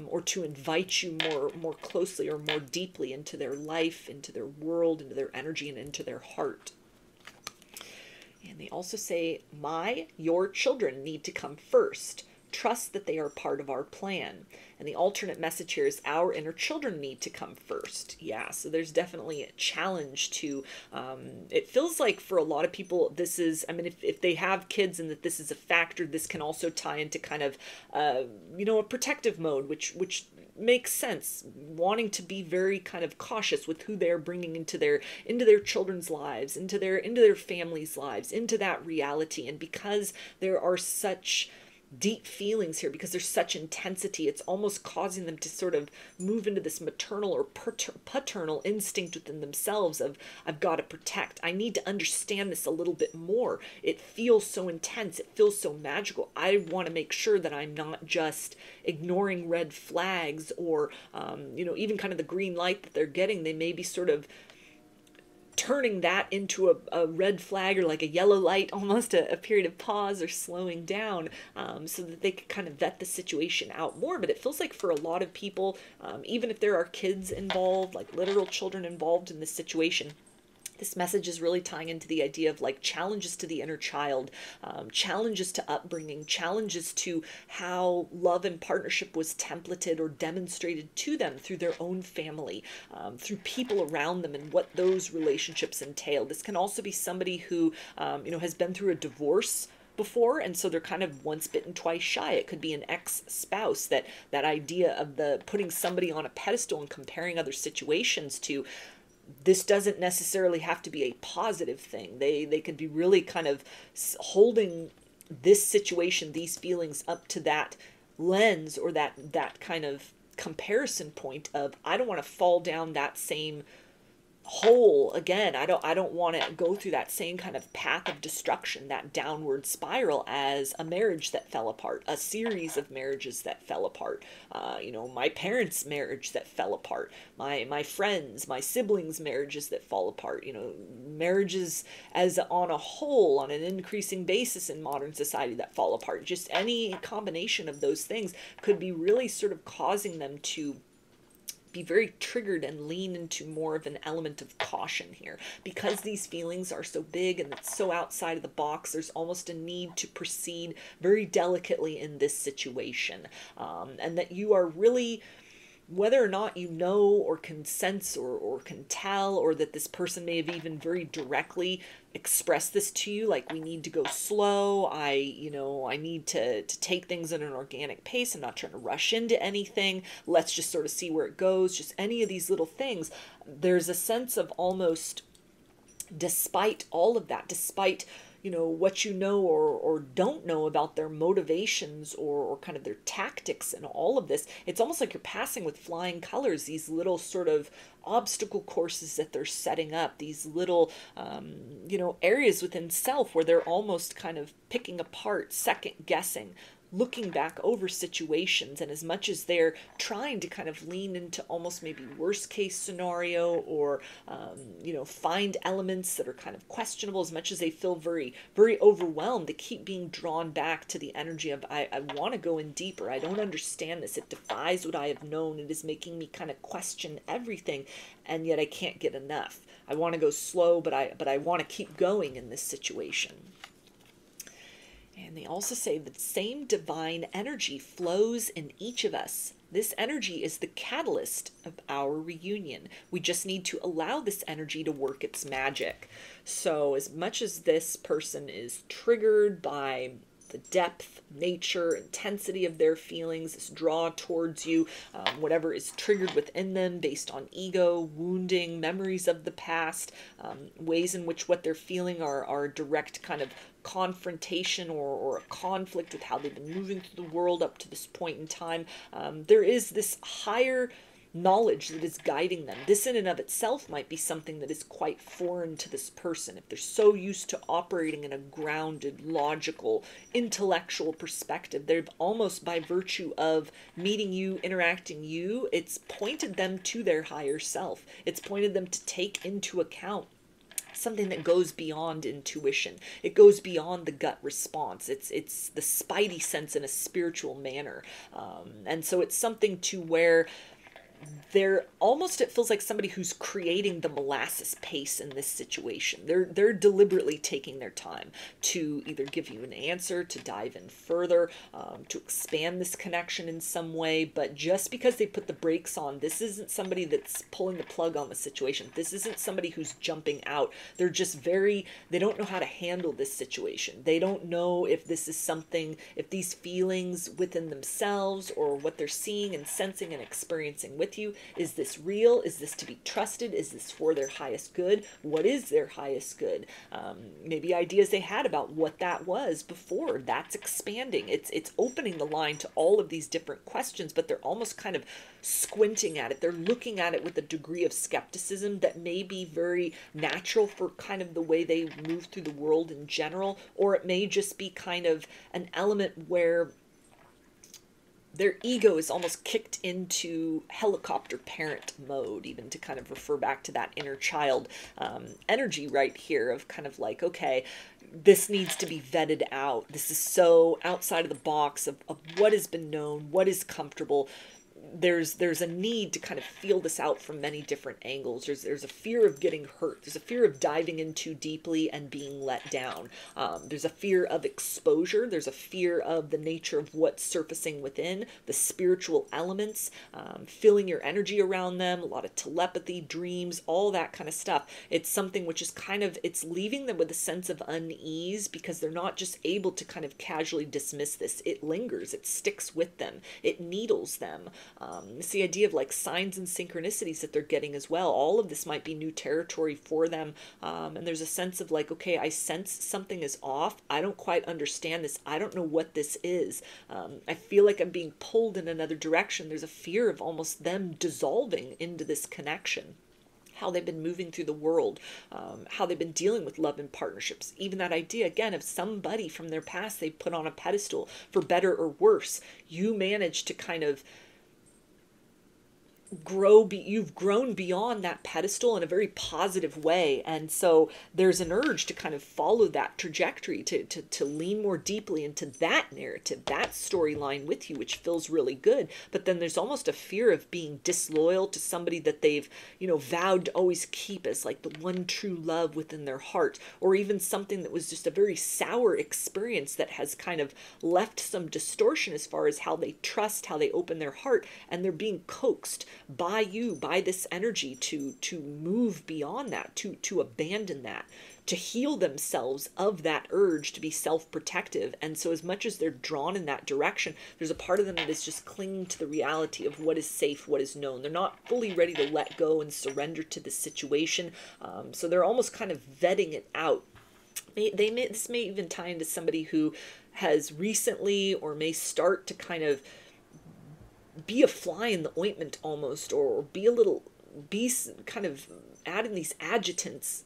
or to invite you more closely or more deeply into their life, into their world, into their energy, and into their heart. And they also say, your children need to come first. Trust that they are part of our plan. And the alternate message here is our inner children need to come first. Yeah, so there's definitely a challenge to, it feels like for a lot of people, this is, I mean, if they have kids and that this is a factor, this can also tie into kind of, a protective mode, which makes sense, wanting to be very kind of cautious with who they're bringing into their children's lives, into their families' lives, into that reality. And because there are such deep feelings here because there's such intensity. It's almost causing them to sort of move into this maternal or paternal instinct within themselves of, I've got to protect. I need to understand this a little bit more. It feels so intense. It feels so magical. I want to make sure that I'm not just ignoring red flags or, you know, even kind of the green light that they're getting. They may be sort of turning that into a red flag or like a yellow light, almost a period of pause or slowing down, so that they can kind of vet the situation out more. But it feels like for a lot of people, even if there are kids involved, like literal children involved in this situation, this message is really tying into the idea of like challenges to the inner child, challenges to upbringing, challenges to how love and partnership was templated or demonstrated to them through their own family, through people around them and what those relationships entail. This can also be somebody who, you know, has been through a divorce before, and so they're kind of once bitten, twice shy. It could be an ex-spouse, that idea of the putting somebody on a pedestal and comparing other situations to. This doesn't necessarily have to be a positive thing. They could be really kind of holding this situation, these feelings up to that lens or that kind of comparison point of, I don't want to fall down that same hole again. I don't want to go through that same kind of path of destruction, that downward spiral, as a marriage that fell apart, a series of marriages that fell apart, you know, my parents' marriage that fell apart, my friends, my siblings' marriages that fall apart, you know, marriages as on a whole, on an increasing basis in modern society that fall apart. Just any combination of those things could be really sort of causing them to be very triggered and lean into more of an element of caution here. Because these feelings are so big and it's so outside of the box, there's almost a need to proceed very delicately in this situation. And that you are really, whether or not you know or can sense or can tell, or that this person may have even very directly expressed this to you, like, we need to go slow, you know, I need to take things at an organic pace, I'm not trying to rush into anything, let's just sort of see where it goes, just any of these little things. There's a sense of almost, despite all of that, despite, you know, what you know or don't know about their motivations or kind of their tactics and all of this, it's almost like you're passing with flying colors these little sort of obstacle courses that they're setting up, these little, you know, areas within self where they're almost kind of picking apart, second guessing, looking back over situations. And as much as they're trying to kind of lean into almost maybe worst case scenario or, you know, find elements that are kind of questionable, as much as they feel very, very overwhelmed, they keep being drawn back to the energy of, I want to go in deeper. I don't understand this. It defies what I have known. It is making me kind of question everything. And yet I can't get enough. I want to go slow, but I want to keep going in this situation. And they also say the same divine energy flows in each of us. This energy is the catalyst of our reunion. We just need to allow this energy to work its magic. So as much as this person is triggered by the depth, nature, intensity of their feelings, this draw towards you, whatever is triggered within them based on ego, wounding, memories of the past, ways in which what they're feeling are direct kind of confrontation or a conflict with how they've been moving through the world up to this point in time. There is this higher knowledge that is guiding them. This in and of itself might be something that is quite foreign to this person. If they're so used to operating in a grounded, logical, intellectual perspective, they've almost, by virtue of meeting you, interacting you, it's pointed them to their higher self. It's pointed them to take into account something that goes beyond intuition. It goes beyond the gut response. It's the spidey sense in a spiritual manner. And so it's something to where they're almost, it feels like somebody who's creating the molasses pace in this situation. They're deliberately taking their time to either give you an answer, to dive in further, to expand this connection in some way. But just because they put the brakes on, this isn't somebody that's pulling the plug on the situation. This isn't somebody who's jumping out. They're just they don't know how to handle this situation. They don't know if this is something, if these feelings within themselves or what they're seeing and sensing and experiencing with with you? Is this real? Is this to be trusted? Is this for their highest good? What is their highest good? Maybe ideas they had about what that was before. That's expanding. It's opening the line to all of these different questions, but they're almost kind of squinting at it. They're looking at it with a degree of skepticism that may be very natural for kind of the way they move through the world in general, or it may just be kind of an element where their ego is almost kicked into helicopter parent mode, even to kind of refer back to that inner child energy right here of kind of like, okay, this needs to be vetted out. This is so outside of the box of what has been known, what is comfortable. There's a need to kind of feel this out from many different angles. There's a fear of getting hurt. There's a fear of diving in too deeply and being let down. There's a fear of exposure. There's a fear of the nature of what's surfacing within, the spiritual elements, feeling your energy around them, a lot of telepathy, dreams, all that kind of stuff. It's something which is kind of, it's leaving them with a sense of unease because they're not just able to kind of casually dismiss this. It lingers. It sticks with them. It needles them. It's the idea of like signs and synchronicities that they're getting as well. All of this might be new territory for them. And there's a sense of like, okay, I sense something is off. I don't quite understand this. I don't know what this is. I feel like I'm being pulled in another direction. There's a fear of almost them dissolving into this connection. How they've been moving through the world, how they've been dealing with love and partnerships. Even that idea, again, of somebody from their past they put on a pedestal, for better or worse. You manage to kind of you've grown beyond that pedestal in a very positive way, and so there's an urge to kind of follow that trajectory, to lean more deeply into that narrative, that storyline with you, which feels really good. But then there's almost a fear of being disloyal to somebody that they've vowed to always keep as like the one true love within their heart, or even something that was just a very sour experience that has kind of left some distortion as far as how they trust, how they open their heart, and they're being coaxed by you, by this energy to move beyond that, to abandon that, to heal themselves of that urge to be self-protective. And so as much as they're drawn in that direction, there's a part of them that is just clinging to the reality of what is safe, what is known. They're not fully ready to let go and surrender to the situation. So they're almost kind of vetting it out. This may even tie into somebody who has recently or may start to kind of be a fly in the ointment almost, or be kind of adding these adjutants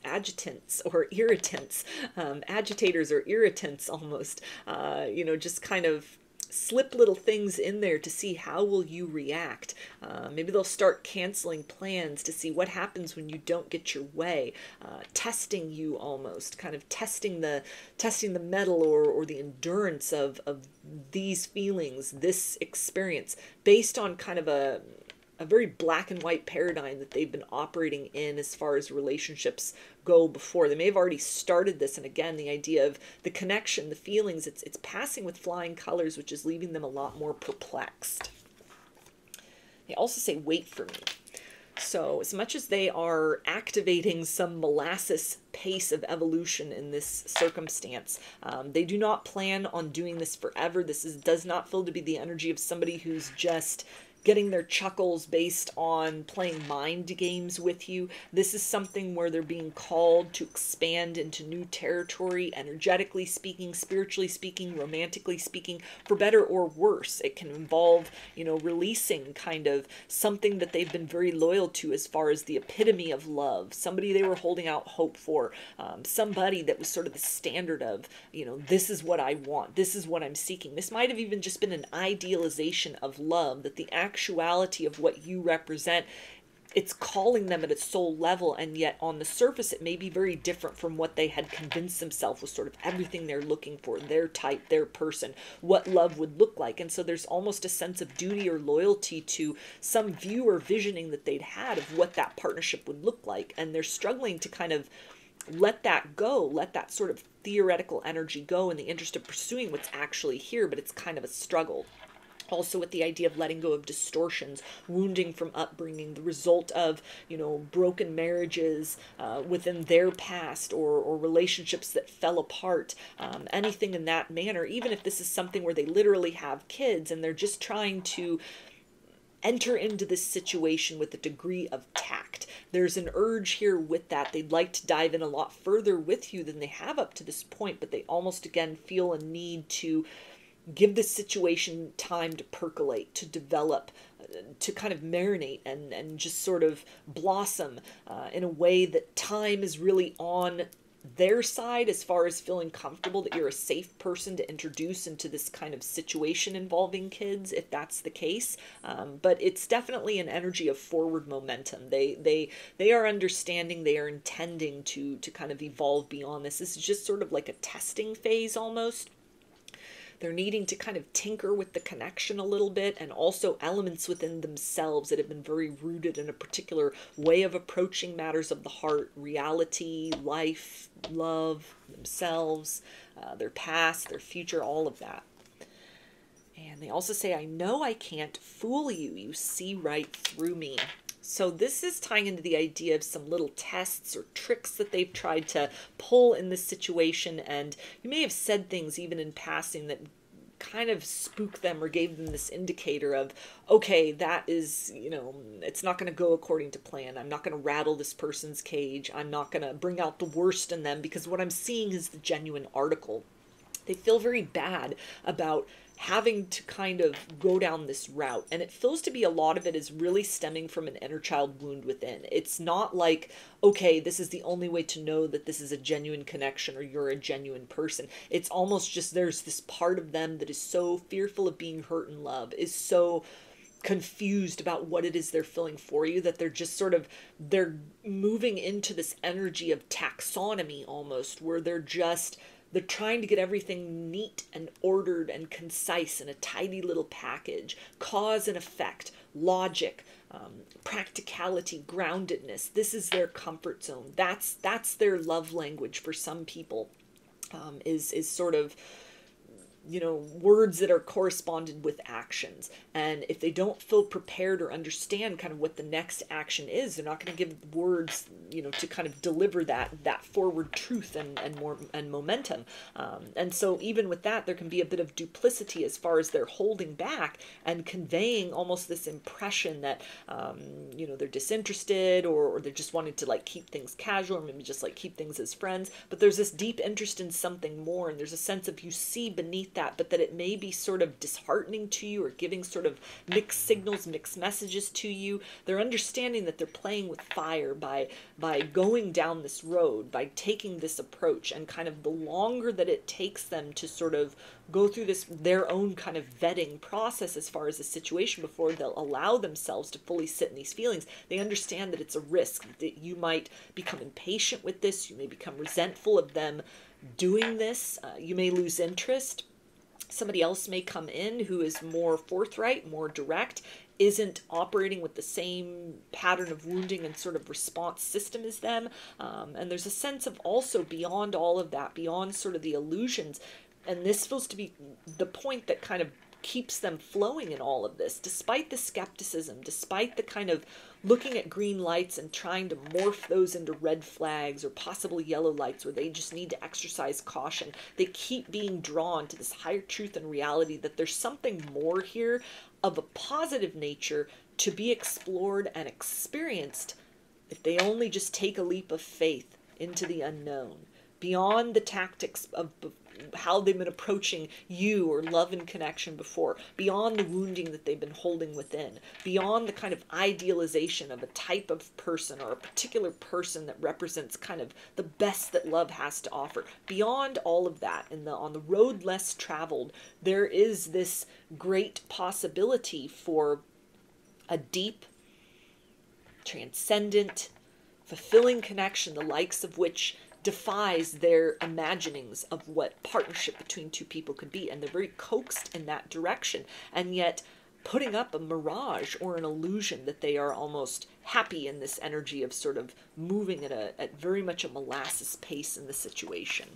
or irritants, agitators or irritants almost, just kind of slip little things in there to see how will you react. Maybe they'll start canceling plans to see what happens when you don't get your way, testing you almost, kind of testing the mettle or the endurance of these feelings, this experience, based on kind of a very black and white paradigm that they've been operating in as far as relationships go before. They may have already started this, and again, the idea of the connection, the feelings, it's passing with flying colors, which is leaving them a lot more perplexed. They also say, wait for me. So as much as they are activating some molasses pace of evolution in this circumstance, they do not plan on doing this forever. This does not feel to be the energy of somebody who's just getting their chuckles based on playing mind games with you. This is something where they're being called to expand into new territory, energetically speaking, spiritually speaking, romantically speaking, for better or worse. It can involve, releasing kind of something that they've been very loyal to as far as the epitome of love, somebody they were holding out hope for, somebody that was sort of the standard of, this is what I want, this is what I'm seeking. This might have even just been an idealization of love, that the actuality of what you represent, it's calling them at a soul level, and yet on the surface it may be very different from what they had convinced themselves was sort of everything they're looking for, their type, their person, what love would look like. And so there's almost a sense of duty or loyalty to some view or visioning that they'd had of what that partnership would look like, and they're struggling to kind of let that go, let that sort of theoretical energy go in the interest of pursuing what's actually here, but it's kind of a struggle. Also with the idea of letting go of distortions, wounding from upbringing, the result of, broken marriages within their past, or relationships that fell apart, anything in that manner, even if this is something where they literally have kids and they're just trying to enter into this situation with a degree of tact. There's an urge here with that. They'd like to dive in a lot further with you than they have up to this point, but they almost, again, feel a need to give this situation time to percolate, to develop, to kind of marinate and just sort of blossom in a way that time is really on their side as far as feeling comfortable that you're a safe person to introduce into this kind of situation involving kids, if that's the case. But it's definitely an energy of forward momentum. They are understanding, they are intending to kind of evolve beyond this. This is just sort of like a testing phase almost. They're needing to kind of tinker with the connection a little bit, and also elements within themselves that have been very rooted in a particular way of approaching matters of the heart, reality, life, love, themselves, their past, their future, all of that. And they also say, I know I can't fool you. You see right through me. So this is tying into the idea of some little tests or tricks that they've tried to pull in this situation. And you may have said things even in passing that kind of spooked them or gave them this indicator of, okay, that is, you know, it's not going to go according to plan. I'm not going to rattle this person's cage. I'm not going to bring out the worst in them, because what I'm seeing is the genuine article. They feel very bad about having to kind of go down this route. And it feels to be a lot of it is really stemming from an inner child wound within. It's not like, okay, this is the only way to know that this is a genuine connection or you're a genuine person. It's almost just there's this part of them that is so fearful of being hurt in love, is so confused about what it is they're feeling for you, that they're just sort of, they're moving into this energy of taxonomy almost, where they're trying to get everything neat and ordered and concise in a tidy little package. Cause and effect, logic, practicality, groundedness. This is their comfort zone. That's their love language for some people, is sort of, you know, words that are corresponded with actions. And if they don't feel prepared or understand kind of what the next action is, they're not going to give words, you know, to kind of deliver that forward truth and momentum. And so even with that, there can be a bit of duplicity as far as they're holding back and conveying almost this impression that, you know, they're disinterested, or they're just wanting to like keep things casual, or maybe just like keep things as friends. But there's this deep interest in something more, and there's a sense of you see beneath that, but that it may be sort of disheartening to you or giving sort of mixed signals, mixed messages to you. They're understanding that they're playing with fire by going down this road, by taking this approach, and kind of the longer that it takes them to sort of go through this, their own kind of vetting process as far as the situation before they'll allow themselves to fully sit in these feelings, they understand that it's a risk, that you might become impatient with this, you may become resentful of them doing this, you may lose interest. Somebody else may come in who is more forthright, more direct, isn't operating with the same pattern of wounding and sort of response system as them. And there's a sense of also beyond all of that, beyond sort of the illusions. And this feels to be the point that kind of keeps them flowing in all of this, despite the skepticism, despite the kind of looking at green lights and trying to morph those into red flags or possible yellow lights where they just need to exercise caution. They keep being drawn to this higher truth and reality that there's something more here of a positive nature to be explored and experienced if they only just take a leap of faith into the unknown, beyond the tactics of how they've been approaching you or love and connection before, beyond the wounding that they've been holding within, beyond the kind of idealization of a type of person or a particular person that represents kind of the best that love has to offer. Beyond all of that, on the road less traveled, there is this great possibility for a deep, transcendent, fulfilling connection, the likes of which defies their imaginings of what partnership between two people could be. And they're very coaxed in that direction, and yet putting up a mirage or an illusion that they are almost happy in this energy of sort of moving at very much a molasses pace in the situation.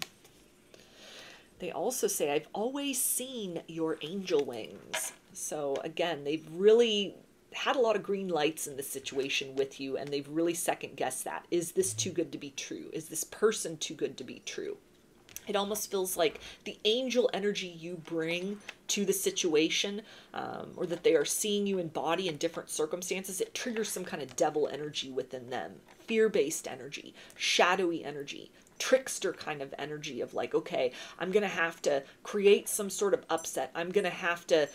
They also say, I've always seen your angel wings. So again, they've really had a lot of green lights in this situation with you, and they've really second guessed that. Is this too good to be true? Is this person too good to be true? It almost feels like the angel energy you bring to the situation, or that they are seeing you embody in different circumstances, it triggers some kind of devil energy within them. Fear-based energy, shadowy energy, trickster kind of energy of like, okay, I'm going to have to create some sort of upset. I'm going to have to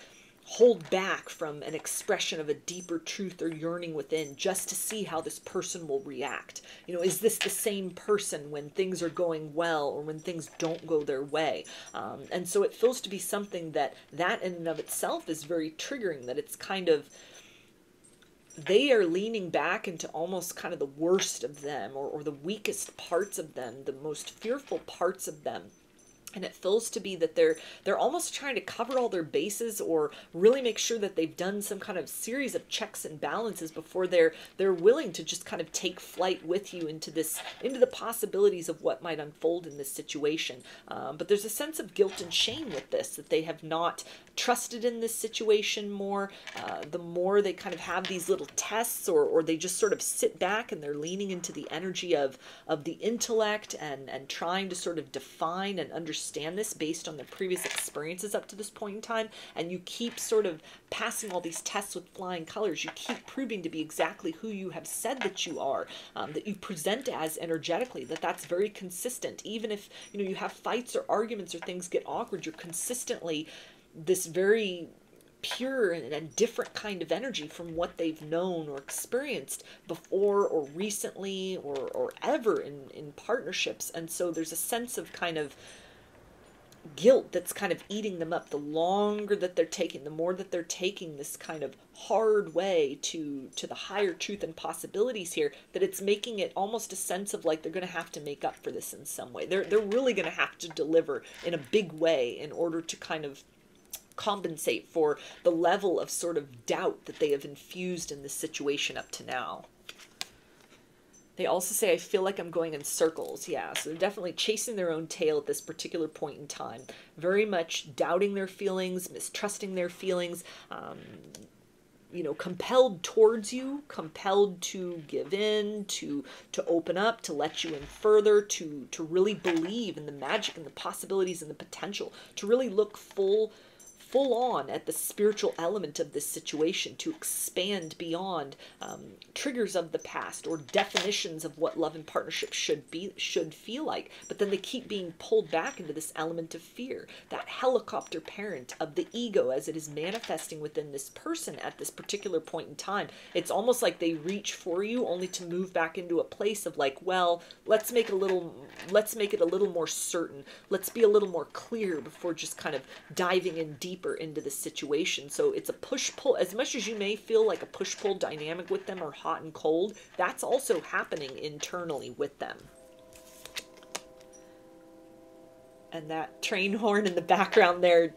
hold back from an expression of a deeper truth or yearning within just to see how this person will react. You know, is this the same person when things are going well or when things don't go their way? And so it feels to be something that in and of itself is very triggering, that it's kind of, they are leaning back into almost kind of the worst of them, or the weakest parts of them, the most fearful parts of them. And it feels to be that they're almost trying to cover all their bases, or really make sure that they've done some kind of series of checks and balances before they're willing to just kind of take flight with you into the possibilities of what might unfold in this situation. But there's a sense of guilt and shame with this, that they have not trusted in this situation more. The more they kind of have these little tests, or they just sort of sit back and they're leaning into the energy of the intellect and trying to sort of define and understand this based on their previous experiences up to this point in time, and you keep sort of passing all these tests with flying colors. You keep proving to be exactly who you have said that you are, that you present as energetically, that's very consistent. Even if, you know, you have fights or arguments or things get awkward, you're consistently this very pure and different kind of energy from what they've known or experienced before or recently or ever in partnerships. And so there's a sense of kind of guilt that's kind of eating them up. The longer that they're taking, the more that they're taking this kind of hard way to the higher truth and possibilities here, that it's making it almost a sense of like they're going to have to make up for this in some way. They're really going to have to deliver in a big way in order to kind of compensate for the level of sort of doubt that they have infused in this situation up to now. They also say, I feel like I'm going in circles. Yeah, so they're definitely chasing their own tail at this particular point in time. Very much doubting their feelings, mistrusting their feelings, you know, compelled towards you, compelled to give in, to open up, to let you in further, to really believe in the magic and the possibilities and the potential, to really look full on at the spiritual element of this situation, to expand beyond triggers of the past or definitions of what love and partnership should feel like. But then they keep being pulled back into this element of fear, that helicopter parent of the ego as it is manifesting within this person at this particular point in time. It's almost like they reach for you only to move back into a place of like, well, let's make it a little more certain. Let's be a little more clear before just kind of diving in deep into the situation. So it's a push-pull. As much as you may feel like a push-pull dynamic with them, or hot and cold, that's also happening internally with them. And that train horn in the background there,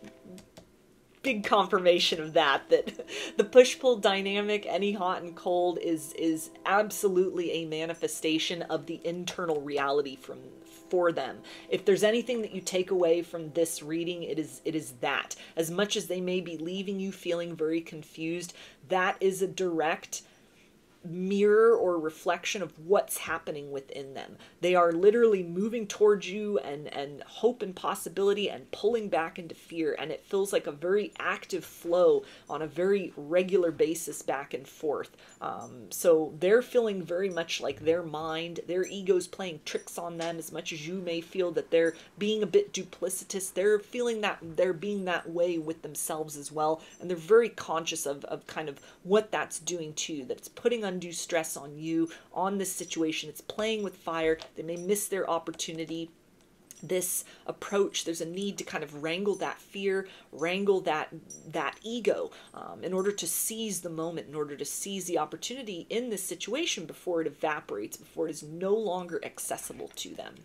big confirmation of that the push-pull dynamic, any hot and cold, is absolutely a manifestation of the internal reality for them. If there's anything that you take away from this reading, it is that. As much as they may be leaving you feeling very confused, that is a direct mirror or reflection of what's happening within them. They are literally moving towards you and hope and possibility, and pulling back into fear, and it feels like a very active flow on a very regular basis back and forth. So they're feeling very much like their mind, their ego's playing tricks on them. As much as you may feel that they're being a bit duplicitous, they're feeling that they're being that way with themselves as well, and they're very conscious of kind of what that's doing to you, that it's putting undue stress on you, on this situation. It's playing with fire. They may miss their opportunity. This approach, there's a need to kind of wrangle that fear, wrangle that ego, in order to seize the moment, in order to seize the opportunity in this situation before it evaporates, before it is no longer accessible to them.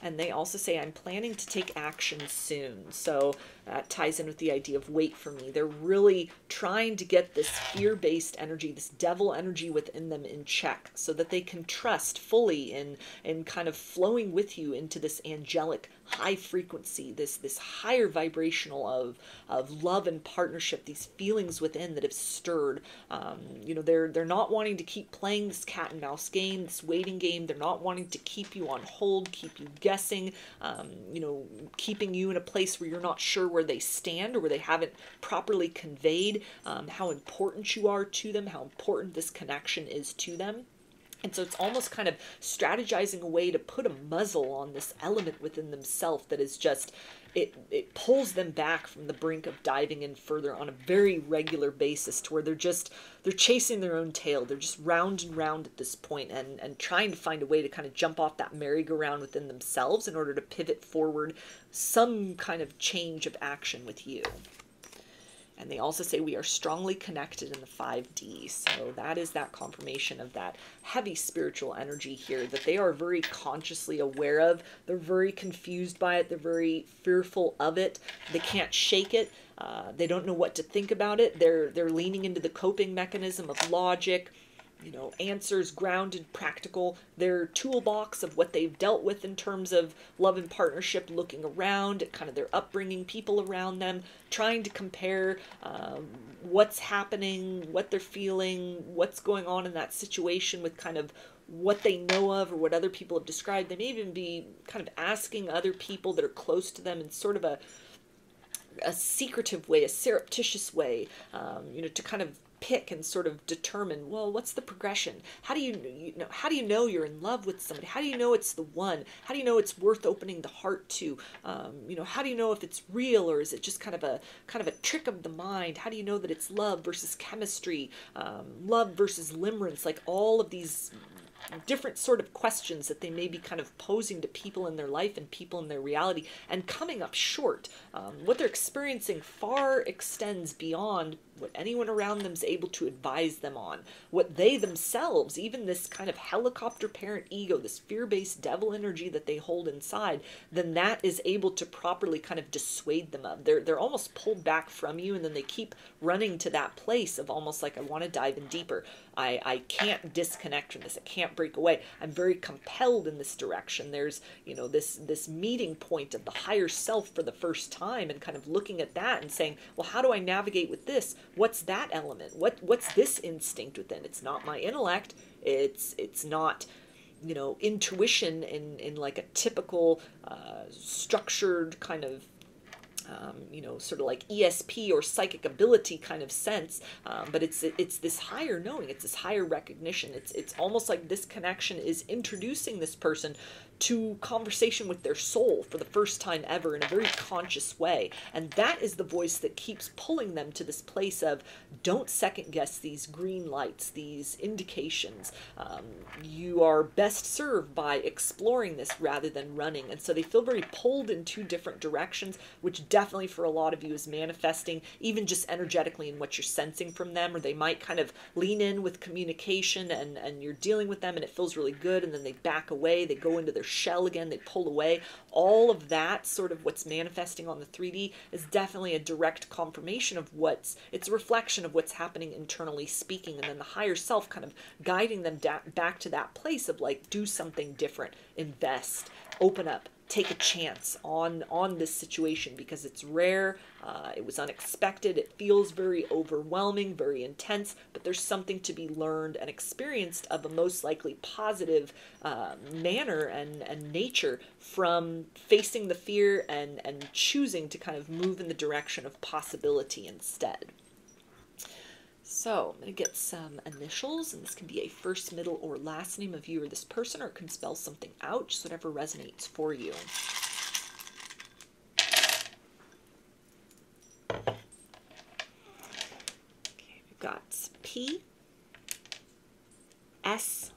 And they also say, I'm planning to take action soon. So that ties in with the idea of wait for me. They're really trying to get this fear-based energy, this devil energy within them in check, so that they can trust fully in kind of flowing with you into this angelic, high frequency, this higher vibrational of love and partnership, these feelings within that have stirred. You know, they're not wanting to keep playing this cat and mouse game, this waiting game. They're not wanting to keep you on hold, keep you guessing, you know, keeping you in a place where you're not sure where they stand, or where they haven't properly conveyed how important you are to them, how important this connection is to them. And so it's almost kind of strategizing a way to put a muzzle on this element within themselves that is just, it pulls them back from the brink of diving in further on a very regular basis, to where they're chasing their own tail. They're just round and round at this point, and trying to find a way to kind of jump off that merry-go-round within themselves in order to pivot forward some kind of change of action with you. And they also say we are strongly connected in the 5D. So that is that confirmation of that heavy spiritual energy here that they are very consciously aware of. They're very confused by it. They're very fearful of it. They can't shake it. They don't know what to think about it. They're leaning into the coping mechanism of logic, you know, answers, grounded, practical, their toolbox of what they've dealt with in terms of love and partnership, looking around at kind of their upbringing, people around them, trying to compare what's happening, what they're feeling, what's going on in that situation with kind of what they know of or what other people have described. They may even be kind of asking other people that are close to them in sort of a secretive way, a surreptitious way, you know, to kind of pick and sort of determine, well, what's the progression? How do you know you're in love with somebody? How do you know it's the one? How do you know it's worth opening the heart to? You know, how do you know if it's real, or is it just kind of a trick of the mind? How do you know that it's love versus chemistry, love versus limerence? Like all of these different sort of questions that they may be kind of posing to people in their life and people in their reality, and coming up short. What they're experiencing far extends beyond what anyone around them is able to advise them on. What they themselves, even this kind of helicopter parent ego, this fear-based devil energy that they hold inside, then that is able to properly kind of dissuade them of. They're almost pulled back from you, and then they keep running to that place of almost like, I want to dive in deeper. I can't disconnect from this. I can't break away. I'm very compelled in this direction. There's, you know, this meeting point of the higher self for the first time, and kind of looking at that and saying, well, how do I navigate with this? What's that element? What's this instinct within? It's not my intellect. It's not, you know, intuition in like a typical structured kind of you know, sort of like ESP or psychic ability kind of sense, but it's this higher knowing, it's this higher recognition. It's almost like this connection is introducing this person to conversation with their soul for the first time ever in a very conscious way. And that is the voice that keeps pulling them to this place of, don't second guess these green lights, these indications. You are best served by exploring this rather than running. And so they feel very pulled in two different directions, which definitely for a lot of you is manifesting even just energetically in what you're sensing from them. Or they might kind of lean in with communication, and you're dealing with them and it feels really good, and then they back away, they go into their shell again, they pull away. All of that sort of what's manifesting on the 3D is definitely a direct confirmation of it's a reflection of what's happening internally speaking, and then the higher self kind of guiding them back to that place of like, do something different, invest, open up, take a chance on this situation, because it's rare, it was unexpected, it feels very overwhelming, very intense, but there's something to be learned and experienced of a most likely positive manner and nature from facing the fear and choosing to kind of move in the direction of possibility instead. So I'm going to get some initials, and this can be a first, middle, or last name of you or this person, or it can spell something out, just whatever resonates for you. Okay, we've got P, S,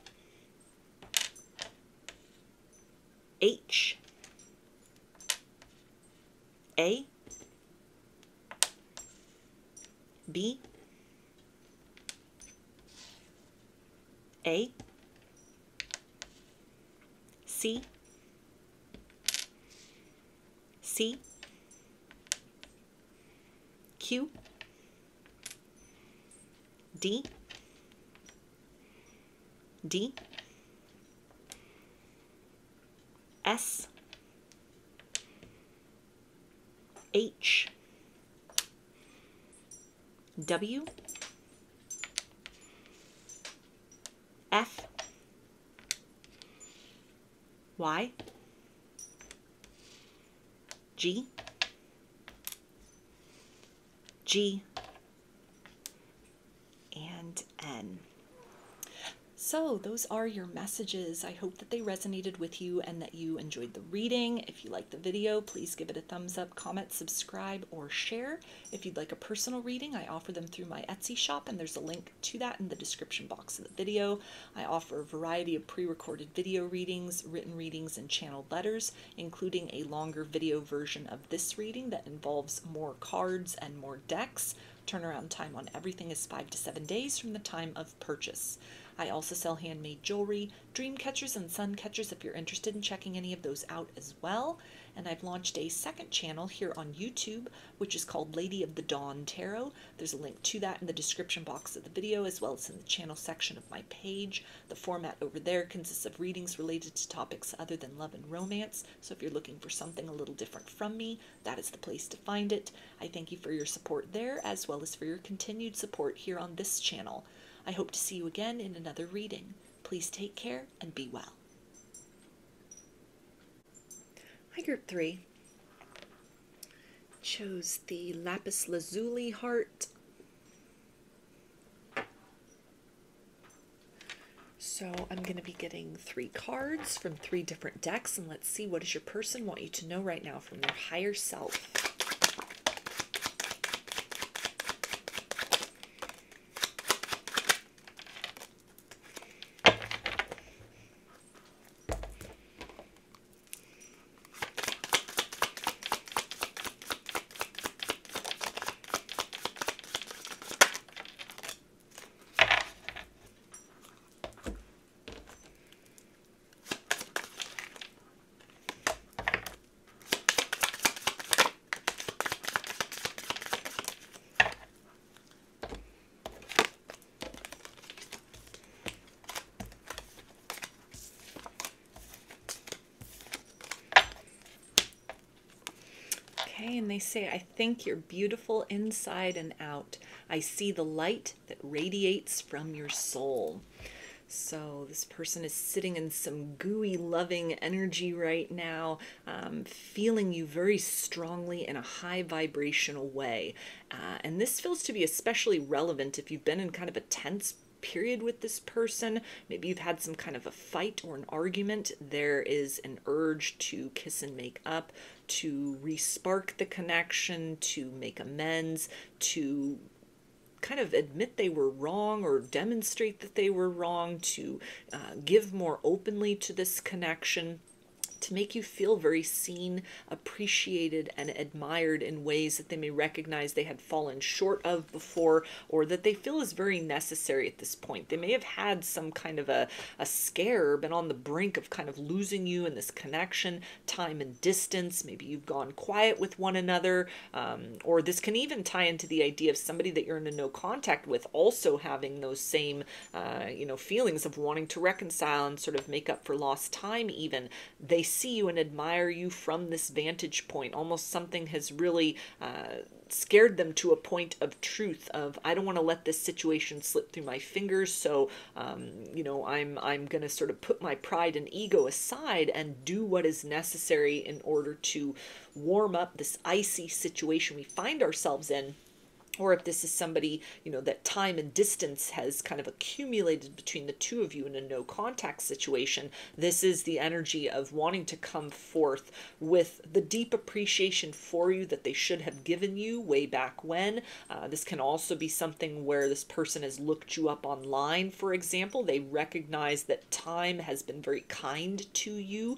H, A, B, A, C, C, Q, D, S, H, W, F, Y, G, G, and N. So those are your messages. I hope that they resonated with you and that you enjoyed the reading. If you liked the video, please give it a thumbs up, comment, subscribe, or share. If you'd like a personal reading, I offer them through my Etsy shop, and there's a link to that in the description box of the video. I offer a variety of pre-recorded video readings, written readings, and channeled letters, including a longer video version of this reading that involves more cards and more decks. Turnaround time on everything is 5 to 7 days from the time of purchase. I also sell handmade jewelry, dream catchers, and sun catchers if you're interested in checking any of those out as well. And I've launched a second channel here on YouTube, which is called Lady of the Dawn Tarot. There's a link to that in the description box of the video, as well as in the channel section of my page. The format over there consists of readings related to topics other than love and romance. So if you're looking for something a little different from me, that is the place to find it. I thank you for your support there, as well as for your continued support here on this channel. I hope to see you again in another reading. Please take care and be well. Hi, Group 3. Chose the Lapis Lazuli heart. So I'm going to be getting 3 cards from 3 different decks, and let's see, what does your person want you to know right now from your higher self? And they say, I think you're beautiful inside and out. I see the light that radiates from your soul. So this person is sitting in some gooey, loving energy right now, feeling you very strongly in a high vibrational way. And this feels to be especially relevant if you've been in kind of a tense period with this person. Maybe you've had some kind of a fight or an argument. There is an urge to kiss and make up, to re-spark the connection, to make amends, to kind of admit they were wrong or demonstrate that they were wrong, to give more openly to this connection, to make you feel very seen, appreciated, and admired in ways that they may recognize they had fallen short of before, or that they feel is very necessary at this point. They may have had some kind of a scare, been on the brink of kind of losing you in this connection, time and distance. Maybe you've gone quiet with one another, or this can even tie into the idea of somebody that you're in a no contact with also having those same, feelings of wanting to reconcile and sort of make up for lost time even. They see you and admire you from this vantage point. Almost something has really scared them to a point of truth of, I don't want to let this situation slip through my fingers, so I'm going to sort of put my pride and ego aside and do what is necessary in order to warm up this icy situation we find ourselves in. Or if this is somebody, that time and distance has kind of accumulated between the two of you in a no contact situation, this is the energy of wanting to come forth with the deep appreciation for you that they should have given you way back when. This can also be something where this person has looked you up online, for example. They recognize that time has been very kind to you.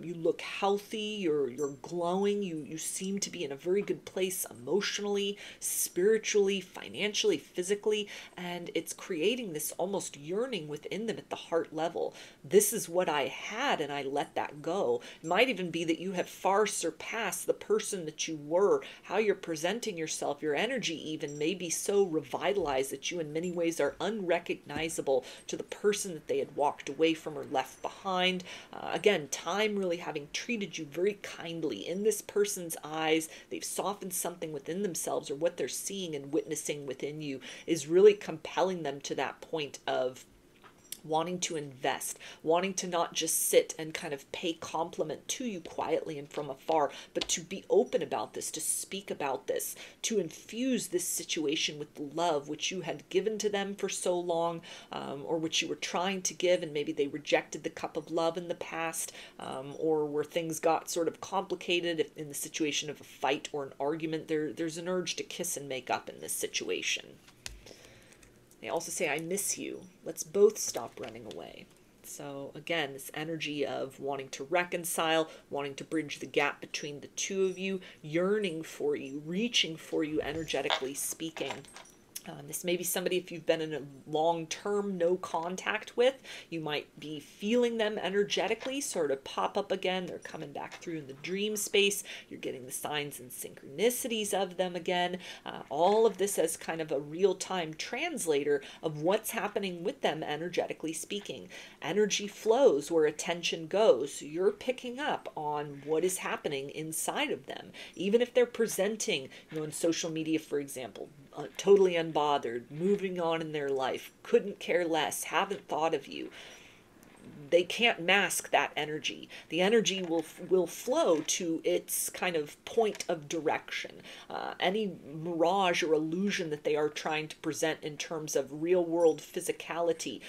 You look healthy, you're glowing, you seem to be in a very good place emotionally, spiritually, spiritually, financially, physically, and it's creating this almost yearning within them at the heart level. This is what I had and I let that go. It might even be that you have far surpassed the person that you were, how you're presenting yourself, your energy even may be so revitalized that you in many ways are unrecognizable to the person that they had walked away from or left behind. Again, time really having treated you very kindly. In this person's eyes, they've softened something within themselves, or what they're seeing and witnessing within you is really compelling them to that point of wanting to invest, wanting to not just sit and kind of pay compliment to you quietly and from afar, but to be open about this, to speak about this, to infuse this situation with the love which you had given to them for so long, or which you were trying to give, and maybe they rejected the cup of love in the past, or where things got sort of complicated in the situation of a fight or an argument. There's an urge to kiss and make up in this situation. They also say, I miss you. Let's both stop running away. So again, this energy of wanting to reconcile, wanting to bridge the gap between the two of you, yearning for you, reaching for you energetically speaking. This may be somebody, if you've been in a long-term no contact with, you might be feeling them energetically sort of pop up again. They're coming back through in the dream space. You're getting the signs and synchronicities of them again. All of this as kind of a real-time translator of what's happening with them energetically speaking. Energy flows where attention goes. So you're picking up on what is happening inside of them. Even if they're presenting, in social media, for example, totally unbothered, moving on in their life, couldn't care less, haven't thought of you. They can't mask that energy. The energy will flow to its kind of point of direction. Any mirage or illusion that they are trying to present in terms of real world physicality,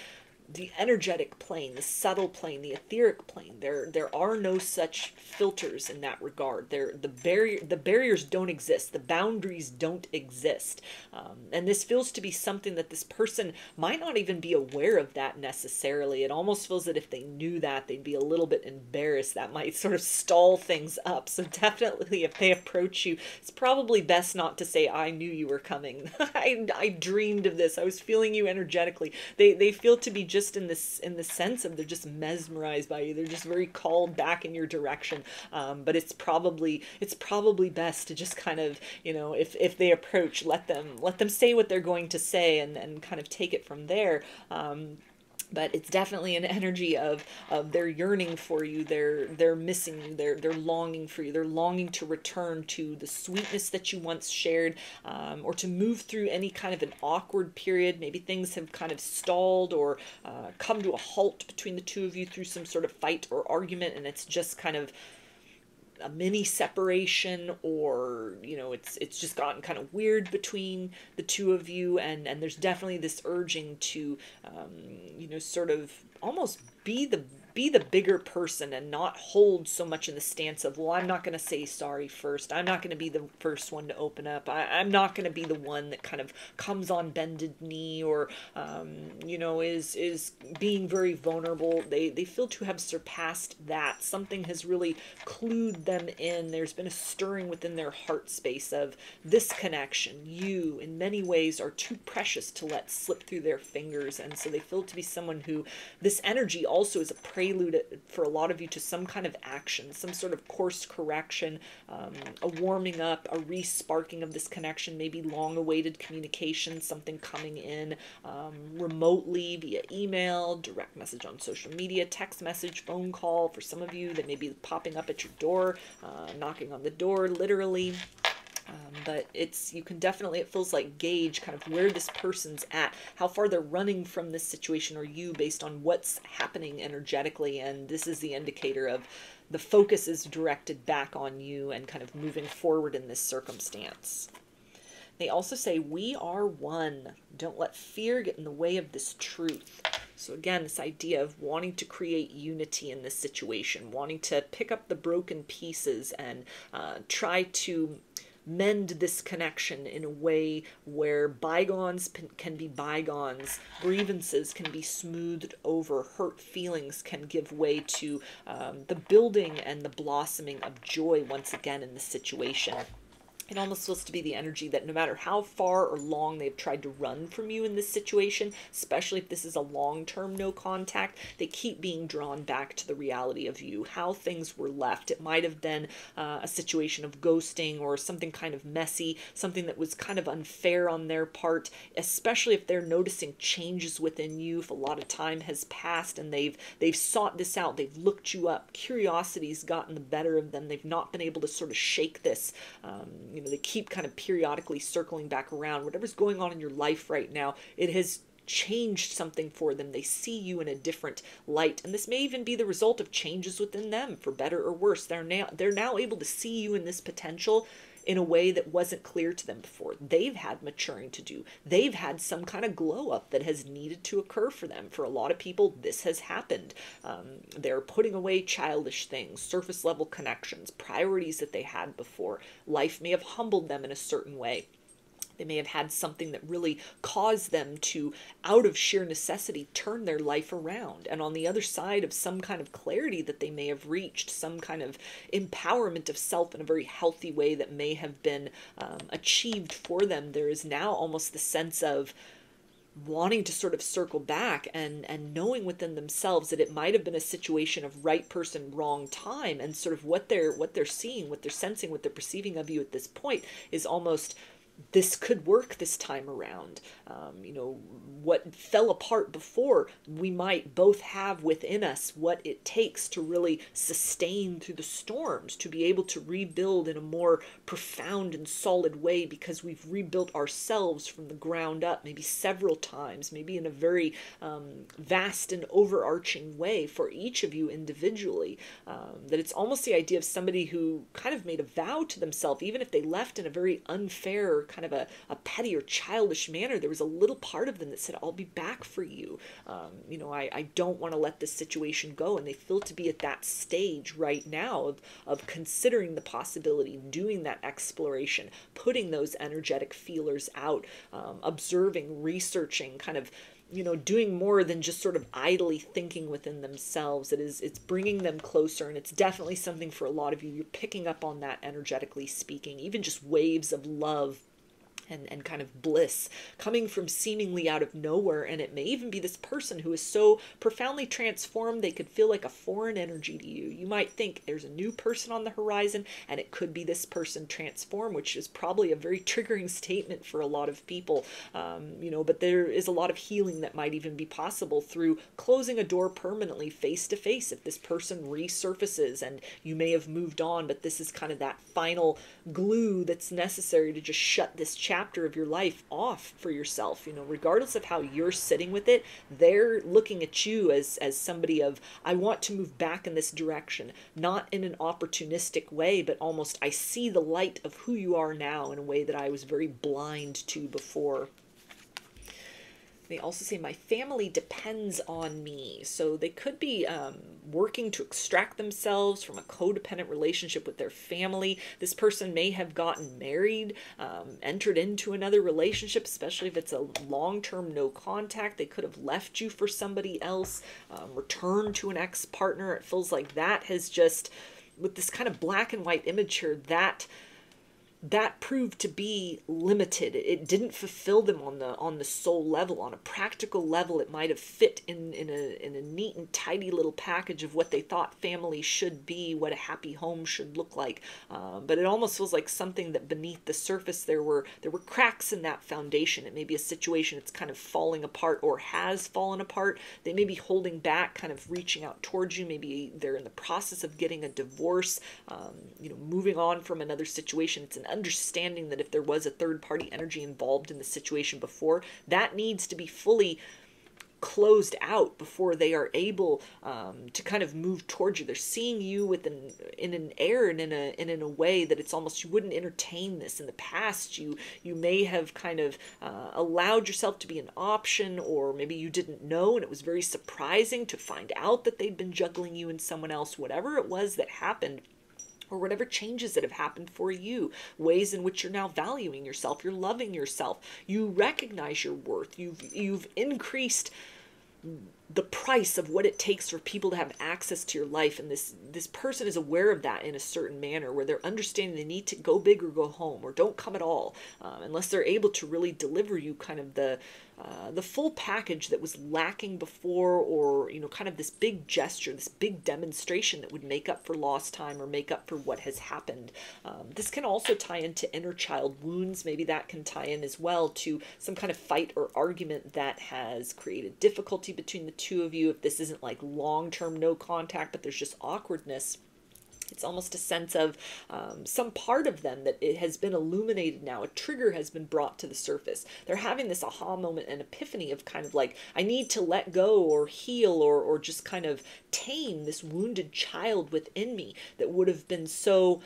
the energetic plane, the subtle plane, the etheric plane, there are no such filters in that regard. The barriers don't exist. The boundaries don't exist. And this feels to be something that this person might not even be aware of that necessarily. It almost feels that if they knew that, they'd be a little bit embarrassed. That might sort of stall things up. So definitely if they approach you, it's probably best not to say, I knew you were coming. I dreamed of this. I was feeling you energetically. They feel to be just in the sense of they're just mesmerized by you. They're just very called back in your direction. But it's probably best to just kind of, if they approach, let them say what they're going to say and kind of take it from there. But it's definitely an energy of they're yearning for you, they're missing you, they're longing for you, they're longing to return to the sweetness that you once shared, or to move through any kind of an awkward period. Maybe things have kind of stalled or come to a halt between the two of you through some sort of fight or argument, and it's just kind of a mini separation, or it's just gotten kind of weird between the two of you, and there's definitely this urging to sort of almost be the bigger person and not hold so much in the stance of, well, I'm not going to say sorry first. I'm not going to be the first one to open up. I'm not going to be the one that kind of comes on bended knee or, is being very vulnerable. They feel to have surpassed that. Something has really clued them in. There's been a stirring within their heart space of this connection. You, in many ways, are too precious to let slip through their fingers. And so they feel to be someone who, this energy also is a prelude for a lot of you to some kind of action, some sort of course correction, a warming up, a re-sparking of this connection, maybe long-awaited communication, something coming in remotely via email, direct message on social media, text message, phone call. For some of you, that may be popping up at your door, knocking on the door, literally. But you can definitely, it feels like, gauge kind of where this person's at, how far they're running from this situation or you based on what's happening energetically. And this is the indicator of the focus is directed back on you and kind of moving forward in this circumstance. They also say, we are one. Don't let fear get in the way of this truth. So again, this idea of wanting to create unity in this situation, wanting to pick up the broken pieces and try to mend this connection in a way where bygones can be bygones, grievances can be smoothed over, hurt feelings can give way to the building and the blossoming of joy once again in the situation. It almost feels to be the energy that no matter how far or long they've tried to run from you in this situation, especially if this is a long-term no contact, they keep being drawn back to the reality of you, how things were left. It might have been a situation of ghosting or something kind of messy, something that was kind of unfair on their part, especially if they're noticing changes within you. If a lot of time has passed and they've sought this out, they've looked you up, curiosity's gotten the better of them, they've not been able to sort of shake this. They keep kind of periodically circling back around. Whatever's going on in your life right now, it has changed something for them. They see you in a different light, and this may even be the result of changes within them, for better or worse. They're now able to see you in this potential in a way that wasn't clear to them before. They've had maturing to do. They've had some kind of glow up that has needed to occur for them. For a lot of people, this has happened. They're putting away childish things, surface level connections, priorities that they had before. Life may have humbled them in a certain way. They may have had something that really caused them to, out of sheer necessity, turn their life around. And on the other side of some kind of clarity that they may have reached, some kind of empowerment of self in a very healthy way that may have been achieved for them, there is now almost the sense of wanting to sort of circle back and knowing within themselves that it might have been a situation of right person, wrong time, and sort of what they're seeing, what they're sensing, what they're perceiving of you at this point is almost, this could work this time around. What fell apart before, we might both have within us what it takes to really sustain through the storms, to be able to rebuild in a more profound and solid way, because we've rebuilt ourselves from the ground up, maybe several times, maybe in a very vast and overarching way for each of you individually. That it's almost the idea of somebody who kind of made a vow to themselves, even if they left in a very unfair, kind of a petty or childish manner, there was a little part of them that said, I'll be back for you. I don't want to let this situation go. And they feel to be at that stage right now of considering the possibility, doing that exploration, putting those energetic feelers out, observing, researching, kind of doing more than just sort of idly thinking within themselves. It's bringing them closer, and it's definitely something for a lot of you. You're picking up on that, energetically speaking, even just waves of love and kind of bliss coming from seemingly out of nowhere. And it may even be this person who is so profoundly transformed they could feel like a foreign energy to you. You might think there's a new person on the horizon, and it could be this person transformed, which is probably a very triggering statement for a lot of people. But there is a lot of healing that might even be possible through closing a door permanently face to face. If this person resurfaces and you may have moved on, but this is kind of that final glue that's necessary to just shut this chapter of your life off for yourself. Regardless of how you're sitting with it, they're looking at you as somebody of, I want to move back in this direction, not in an opportunistic way, but almost, I see the light of who you are now in a way that I was very blind to before. They also say, my family depends on me. So they could be working to extract themselves from a codependent relationship with their family. This person may have gotten married, entered into another relationship, especially if it's a long-term no contact. They could have left you for somebody else, returned to an ex-partner. It feels like that has just, with this kind of black and white image here, that proved to be limited. It didn't fulfill them on the soul level. On a practical level, it might have fit in a neat and tidy little package of what they thought family should be, what a happy home should look like. But it almost feels like something that beneath the surface there were cracks in that foundation. It may be a situation that's kind of falling apart or has fallen apart. They may be holding back, kind of reaching out towards you. Maybe they're in the process of getting a divorce, moving on from another situation. It's an understanding that if there was a third-party energy involved in the situation before, that needs to be fully closed out before they are able to kind of move towards you. They're seeing you in an air and in a way that it's almost, you wouldn't entertain this. In the past, you may have kind of allowed yourself to be an option, or maybe you didn't know and it was very surprising to find out that they'd been juggling you and someone else. Whatever it was that happened, or whatever changes that have happened for you, ways in which you're now valuing yourself, you're loving yourself, you recognize your worth, you've increased the price of what it takes for people to have access to your life, and this person is aware of that in a certain manner, where they're understanding they need to go big or go home, or don't come at all, unless they're able to really deliver you kind of the full package that was lacking before, or kind of this big gesture, this big demonstration that would make up for lost time or make up for what has happened. This can also tie into inner child wounds. Maybe that can tie in as well to some kind of fight or argument that has created difficulty between the two of you. If this isn't like long-term no contact, but there's just awkwardness, it's almost a sense of some part of them that it has been illuminated now. A trigger has been brought to the surface. They're having this aha moment and epiphany of kind of like, I need to let go or heal or just kind of tame this wounded child within me that would have been so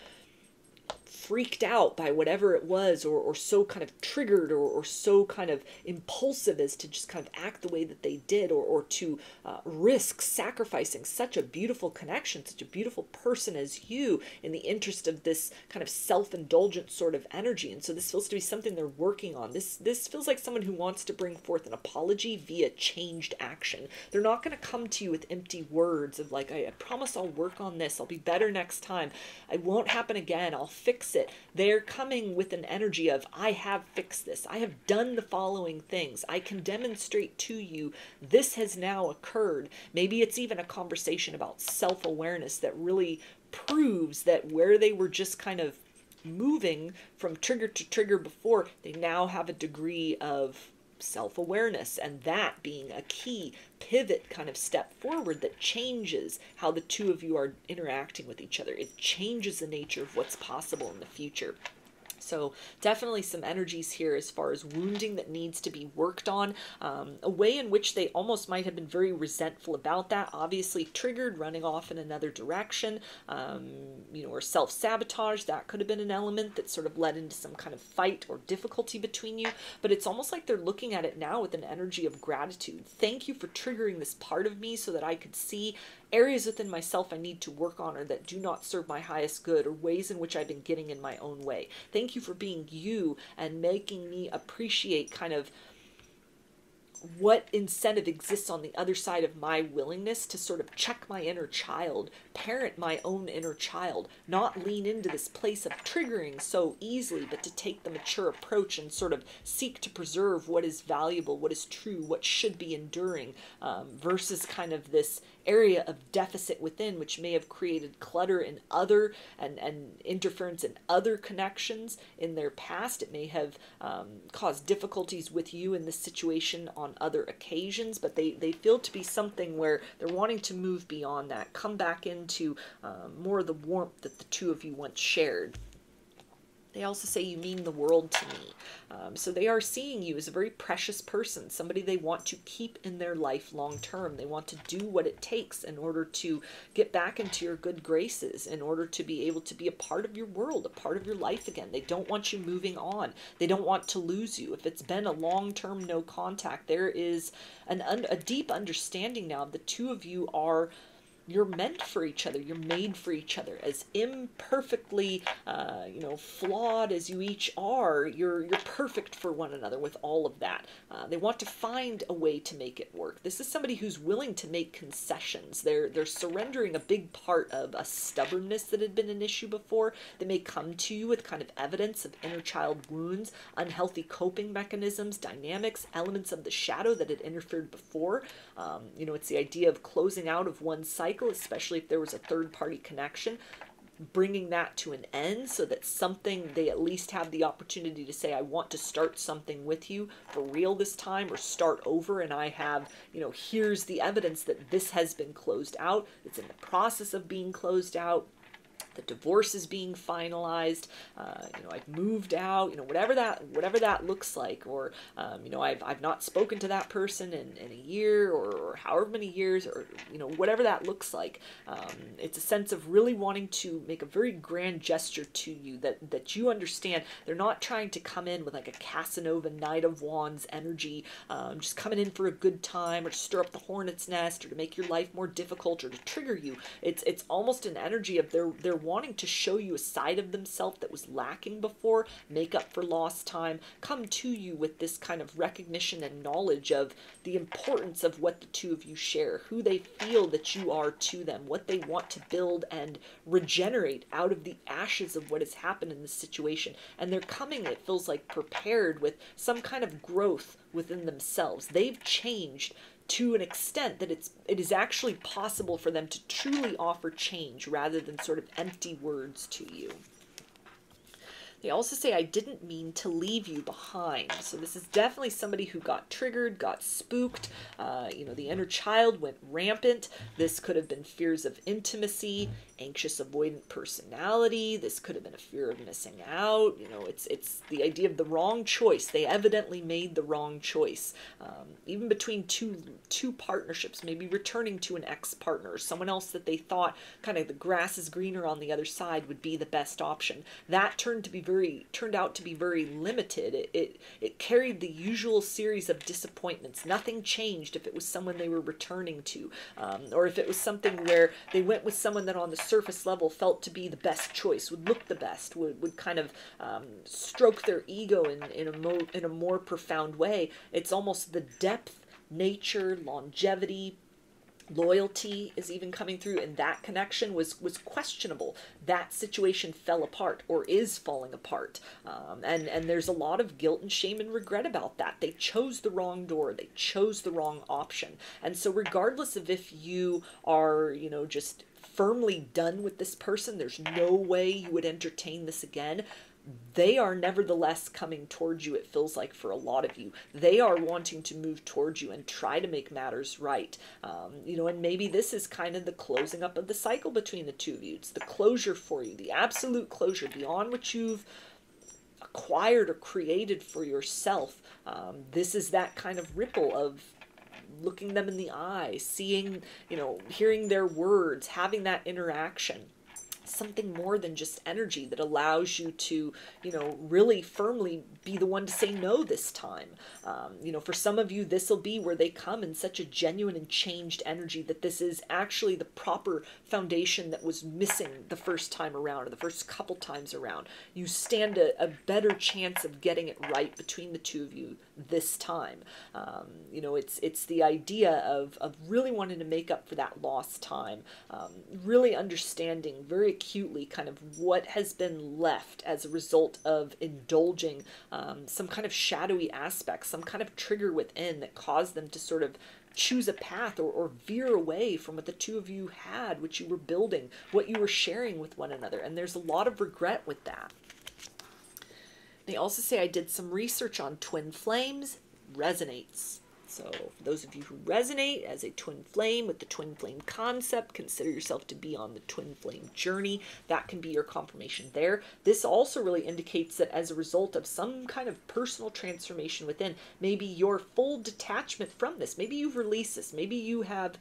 freaked out by whatever it was, or so kind of triggered, or so kind of impulsive as to just kind of act the way that they did, or to risk sacrificing such a beautiful connection, such a beautiful person as you, in the interest of this kind of self-indulgent sort of energy. And so this feels to be something they're working on. This feels like someone who wants to bring forth an apology via changed action. They're not going to come to you with empty words of like, I promise I'll work on this, I'll be better next time, it won't happen again, I'll fix it. They're coming with an energy of, I have fixed this. I have done the following things. I can demonstrate to you this has now occurred. Maybe it's even a conversation about self-awareness that really proves that where they were just kind of moving from trigger to trigger before, they now have a degree of self-awareness, and that being a key pivot kind of step forward that changes how the two of you are interacting with each other. It changes the nature of what's possible in the future. So definitely some energies here as far as wounding that needs to be worked on, a way in which they almost might have been very resentful about that, obviously triggered, running off in another direction, or self-sabotage. That could have been an element that sort of led into some kind of fight or difficulty between you, but it's almost like they're looking at it now with an energy of gratitude. Thank you for triggering this part of me so that I could see areas within myself I need to work on, or that do not serve my highest good, or ways in which I've been getting in my own way. Thank you for being you and making me appreciate kind of what incentive exists on the other side of my willingness to sort of check my inner child, parent my own inner child, not lean into this place of triggering so easily, but to take the mature approach and sort of seek to preserve what is valuable, what is true, what should be enduring, versus kind of this area of deficit within, which may have created clutter in other and interference in other connections in their past. It may have caused difficulties with you in this situation on other occasions, but they feel to be something where they're wanting to move beyond that, come back into more of the warmth that the two of you once shared. They also say you mean the world to me. So they are seeing you as a very precious person, somebody they want to keep in their life long term. They want to do what it takes in order to get back into your good graces, in order to be able to be a part of your world, a part of your life again. They don't want you moving on. They don't want to lose you. If it's been a long-term no contact, there is a deep understanding now. The two of you are, you're meant for each other. You're made for each other. As imperfectly, flawed as you each are, you're perfect for one another with all of that. They want to find a way to make it work. This is somebody who's willing to make concessions. They're surrendering a big part of a stubbornness that had been an issue before. They may come to you with kind of evidence of inner child wounds, unhealthy coping mechanisms, dynamics, elements of the shadow that had interfered before. It's the idea of closing out of one cycle, especially if there was a third-party connection, bringing that to an end so that they at least have the opportunity to say, I want to start something with you for real this time, or start over, and I have, here's the evidence that this has been closed out. It's in the process of being closed out. The divorce is being finalized. I've moved out. Whatever that looks like, or I've not spoken to that person in a year, or however many years, or whatever that looks like. It's a sense of really wanting to make a very grand gesture to you that you understand. They're not trying to come in with like a Casanova Knight of Wands energy, just coming in for a good time, or to stir up the hornet's nest, or to make your life more difficult, or to trigger you. It's almost an energy of they're wanting to show you a side of themselves that was lacking before, make up for lost time, come to you with this kind of recognition and knowledge of the importance of what the two of you share, who they feel that you are to them, what they want to build and regenerate out of the ashes of what has happened in this situation. And they're coming, it feels like, prepared with some kind of growth within themselves. They've changed to an extent that it is actually possible for them to truly offer change rather than sort of empty words to you. They also say, I didn't mean to leave you behind. So this is definitely somebody who got triggered, got spooked. The inner child went rampant. This could have been fears of intimacy, anxious avoidant personality. This could have been a fear of missing out. It's the idea of the wrong choice. They evidently made the wrong choice. Even between two partnerships, maybe returning to an ex-partner or someone else that they thought kind of the grass is greener on the other side would be the best option. That turned out to be very limited. It carried the usual series of disappointments. Nothing changed if it was someone they were returning to, or if it was something where they went with someone that on the surface level felt to be the best choice, would look the best, would kind of stroke their ego in a more profound way. It's almost the depth, nature, longevity, loyalty is even coming through, and that connection was questionable. That situation fell apart or is falling apart, and there's a lot of guilt and shame and regret about that. They chose the wrong door, they chose the wrong option. And so regardless of if you are just firmly done with this person, there's no way you would entertain this again, they are nevertheless coming towards you, it feels like, for a lot of you. They are wanting to move towards you and try to make matters right. And maybe this is kind of the closing up of the cycle between the two of you. It's the closure for you, the absolute closure beyond what you've acquired or created for yourself. This is that kind of ripple of looking them in the eye, seeing, hearing their words, having that interaction. Something more than just energy that allows you to, really firmly be the one to say no this time. For some of you, this will be where they come in such a genuine and changed energy that this is actually the proper foundation that was missing the first time around, or the first couple times around. You stand a better chance of getting it right between the two of you this time. It's the idea of really wanting to make up for that lost time, really understanding very acutely kind of what has been left as a result of indulging some kind of shadowy aspect, some kind of trigger within that caused them to sort of choose a path or veer away from what the two of you had, what you were building, what you were sharing with one another. And there's a lot of regret with that. They also say, I did some research on twin flames, resonates. So for those of you who resonate as a twin flame with the twin flame concept, consider yourself to be on the twin flame journey. That can be your confirmation there. This also really indicates that as a result of some kind of personal transformation within, maybe your full detachment from this, maybe you've released this, maybe you have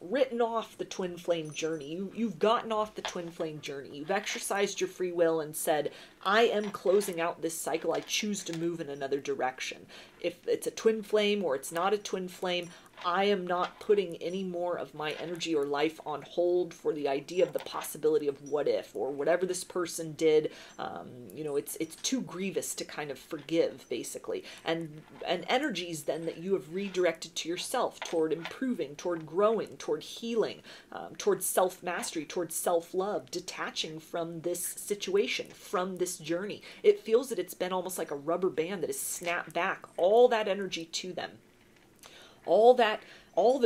written off the twin flame journey. You've gotten off the twin flame journey. You've exercised your free will and said, I am closing out this cycle. I choose to move in another direction. If it's a twin flame or it's not a twin flame, I am not putting any more of my energy or life on hold for the idea of the possibility of what if, or whatever this person did. It's too grievous to kind of forgive, basically. And energies then that you have redirected to yourself toward improving, toward growing, toward healing, toward self-mastery, toward self-love, detaching from this situation, from this journey. It feels that it's been almost like a rubber band that has snapped back all that energy to them. All that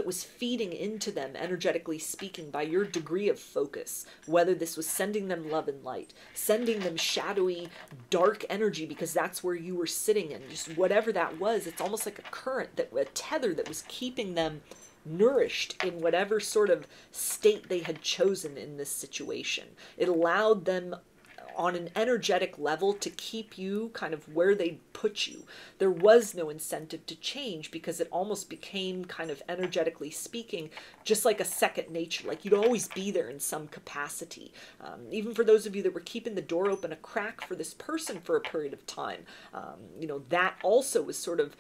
was feeding into them, energetically speaking, by your degree of focus, whether this was sending them love and light, sending them shadowy, dark energy, because that's where you were sitting, and just whatever that was, it's almost like a current, a tether that was keeping them nourished in whatever sort of state they had chosen in this situation. It allowed them on an energetic level to keep you kind of where they put you. There was no incentive to change because it almost became, kind of energetically speaking, just like a second nature. Like you'd always be there in some capacity. Even for those of you that were keeping the door open a crack for this person for a period of time, that also was sort of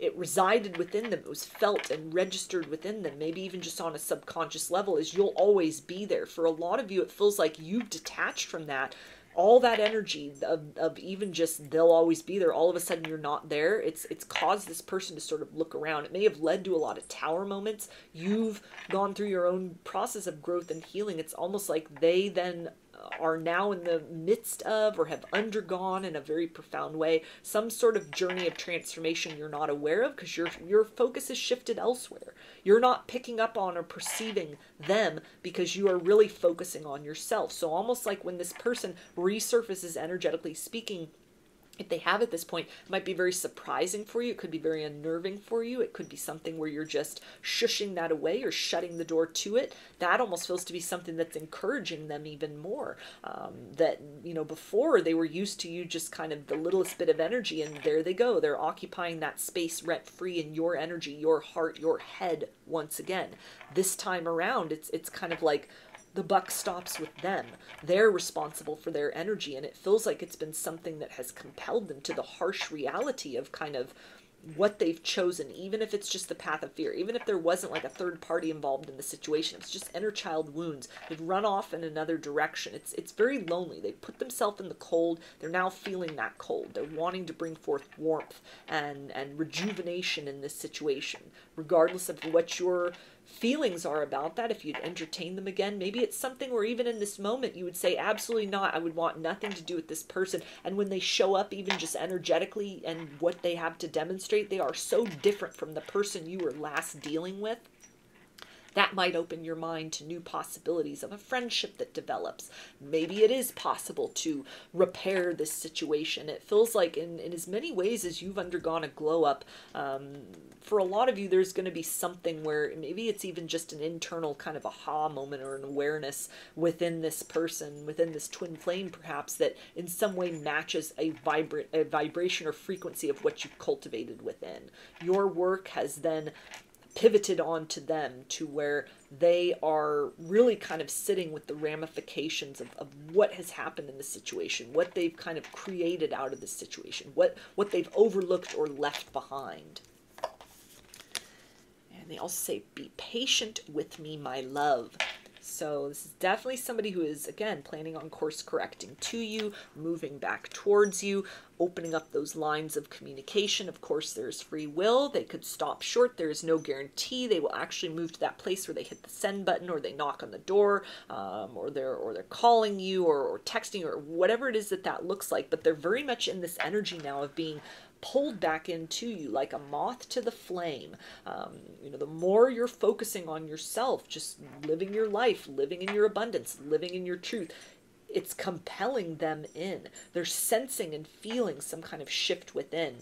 it resided within them, it was felt and registered within them, maybe even just on a subconscious level, is you'll always be there. For a lot of you, it feels like you've detached from that. All that energy of even just they'll always be there, all of a sudden you're not there. It's caused this person to sort of look around. It may have led to a lot of tower moments. You've gone through your own process of growth and healing. It's almost like they then are now in the midst of, or have undergone in a very profound way, some sort of journey of transformation you're not aware of, because your focus is shifted elsewhere. You're not picking up on or perceiving them because you are really focusing on yourself. So almost like when this person resurfaces, energetically speaking, if they have at this point, it might be very surprising for you. It could be very unnerving for you. It could be something where you're just shushing that away or shutting the door to it. That almost feels to be something that's encouraging them even more. That, you know, before they were used to you just kind of the littlest bit of energy, and there they go. They're occupying that space rent-free in your energy, your heart, your head once again. This time around, it's kind of like the buck stops with them. They're responsible for their energy, and it feels like it's been something that has compelled them to the harsh reality of kind of what they've chosen, even if it's just the path of fear, even if there wasn't like a third party involved in the situation. It's just inner child wounds. They've run off in another direction. It's very lonely. They put themselves in the cold. They're now feeling that cold. They're wanting to bring forth warmth and rejuvenation in this situation, regardless of what your feelings are about that. If you'd entertain them again, maybe it's something where even in this moment you would say, absolutely not, I would want nothing to do with this person. And when they show up, even just energetically and what they have to demonstrate, they are so different from the person you were last dealing with. That might open your mind to new possibilities of a friendship that develops. Maybe it is possible to repair this situation. It feels like in as many ways as you've undergone a glow up, for a lot of you, there's going to be something where maybe it's even just an internal kind of aha moment or an awareness within this person, within this twin flame perhaps, that in some way matches a vibration or frequency of what you've cultivated within. Your work has then pivoted onto them to where they are really kind of sitting with the ramifications of what has happened in the situation, what they've kind of created out of this situation, what they've overlooked or left behind. And they also say, be patient with me, my love. So this is definitely somebody who is, again, planning on course correcting to you, moving back towards you, opening up those lines of communication. Of course, there's free will. They could stop short. There is no guarantee they will actually move to that place where they hit the send button, or they knock on the door, or they're calling you or texting you, or whatever it is that looks like. But they're very much in this energy now of being pulled back into you like a moth to the flame. You know, the more you're focusing on yourself, just living your life, living in your abundance, living in your truth, it's compelling them in. They're sensing and feeling some kind of shift within.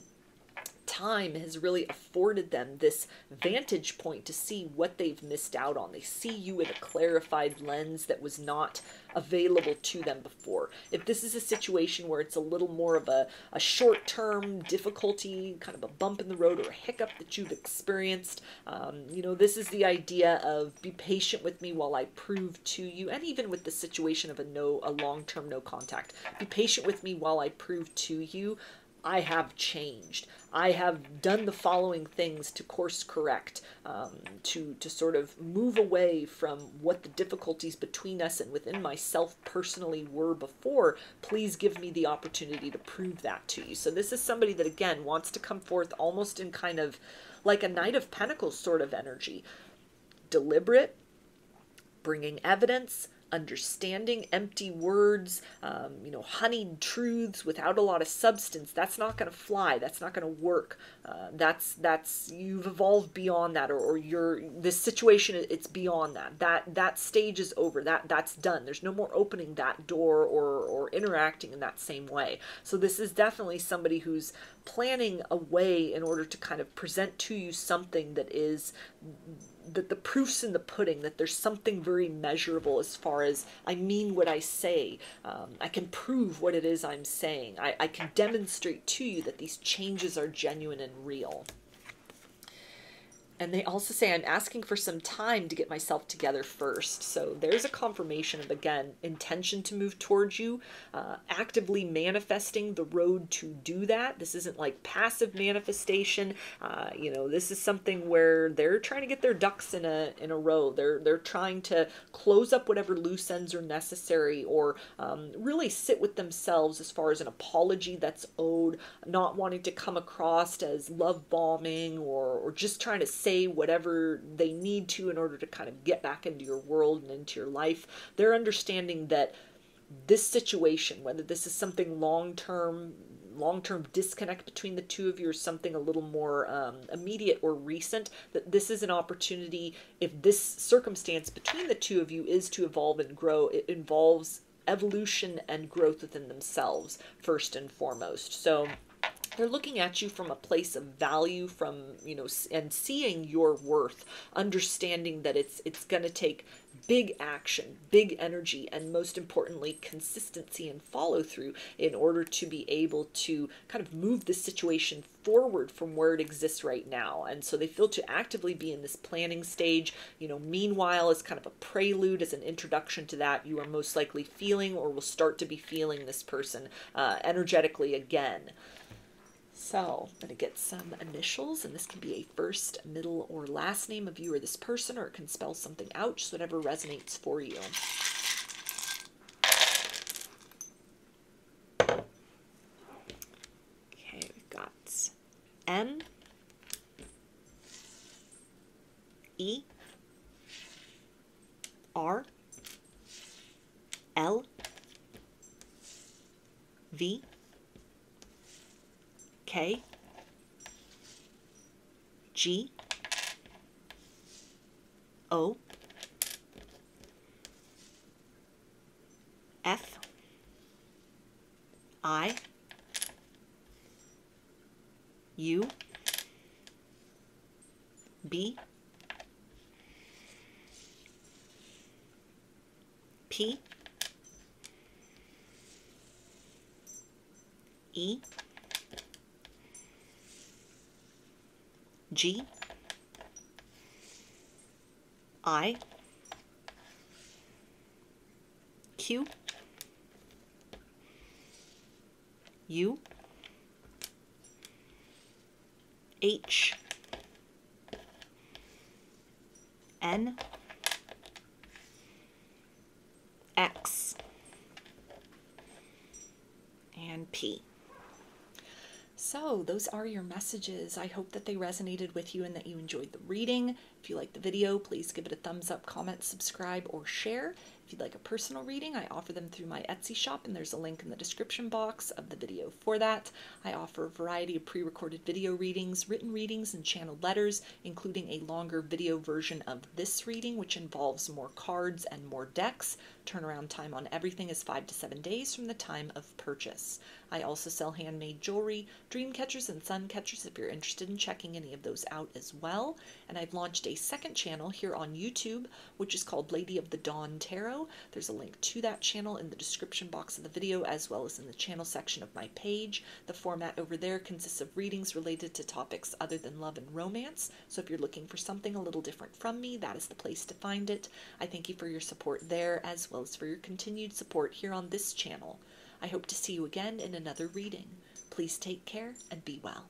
Time has really afforded them this vantage point to see what they've missed out on. They see you with a clarified lens that was not available to them before. If this is a situation where it's a little more of a short-term difficulty, kind of a bump in the road or a hiccup that you've experienced, you know, this is the idea of be patient with me while I prove to you, and even with the situation of a long-term no contact, be patient with me while I prove to you I have changed. I have done the following things to course correct, to sort of move away from what the difficulties between us and within myself personally were before. Please give me the opportunity to prove that to you. So this is somebody that, again, wants to come forth almost in kind of like a Knight of Pentacles sort of energy. Deliberate, bringing evidence, understanding, empty words, you know, honeyed truths without a lot of substance. That's not going to fly. That's not going to work. You've evolved beyond that, or this situation, it's beyond that. That stage is over. That's done. There's no more opening that door or interacting in that same way. So this is definitely somebody who's planning a way in order to kind of present to you something that is that the proof's in the pudding, that there's something very measurable as far as I mean what I say. I can prove what it is I'm saying. I can demonstrate to you that these changes are genuine and real. And they also say, I'm asking for some time to get myself together first. So there's a confirmation of, again, intention to move towards you, actively manifesting the road to do that. This isn't like passive manifestation. This is something where they're trying to get their ducks in a row. They're trying to close up whatever loose ends are necessary, or really sit with themselves as far as an apology that's owed, not wanting to come across as love bombing or just trying to say whatever they need to in order to kind of get back into your world and into your life. They're understanding that this situation, whether this is something long-term disconnect between the two of you or something a little more immediate or recent, that this is an opportunity. If this circumstance between the two of you is to evolve and grow, it involves evolution and growth within themselves first and foremost. So they're looking at you from a place of value, and seeing your worth, understanding that it's going to take big action, big energy, and most importantly, consistency and follow through in order to be able to kind of move the situation forward from where it exists right now. And so they feel to actively be in this planning stage. Meanwhile, as kind of a prelude, as an introduction to that, you are most likely feeling, or will start to be feeling, this person energetically again. So I'm going to get some initials, and this can be a first, middle, or last name of you or this person, or it can spell something out, just whatever resonates for you. Okay, we've got M, E, R, L, V, K, G, O, F, I, U, B, P, E, G, I, Q, U, H, N, X, and P. So those are your messages. I hope that they resonated with you and that you enjoyed the reading. If you liked the video, please give it a thumbs up, comment, subscribe, or share. If you'd like a personal reading, I offer them through my Etsy shop, and there's a link in the description box of the video for that. I offer a variety of pre-recorded video readings, written readings, and channeled letters, including a longer video version of this reading, which involves more cards and more decks. Turnaround time on everything is 5 to 7 days from the time of purchase. I also sell handmade jewelry, dream catchers, and sun catchers if you're interested in checking any of those out as well. And I've launched a second channel here on YouTube, which is called Lady of the Dawn Tarot. There's a link to that channel in the description box of the video, as well as in the channel section of my page. The format over there consists of readings related to topics other than love and romance. So if you're looking for something a little different from me, that is the place to find it. I thank you for your support there, as well as for your continued support here on this channel. I hope to see you again in another reading. Please take care and be well.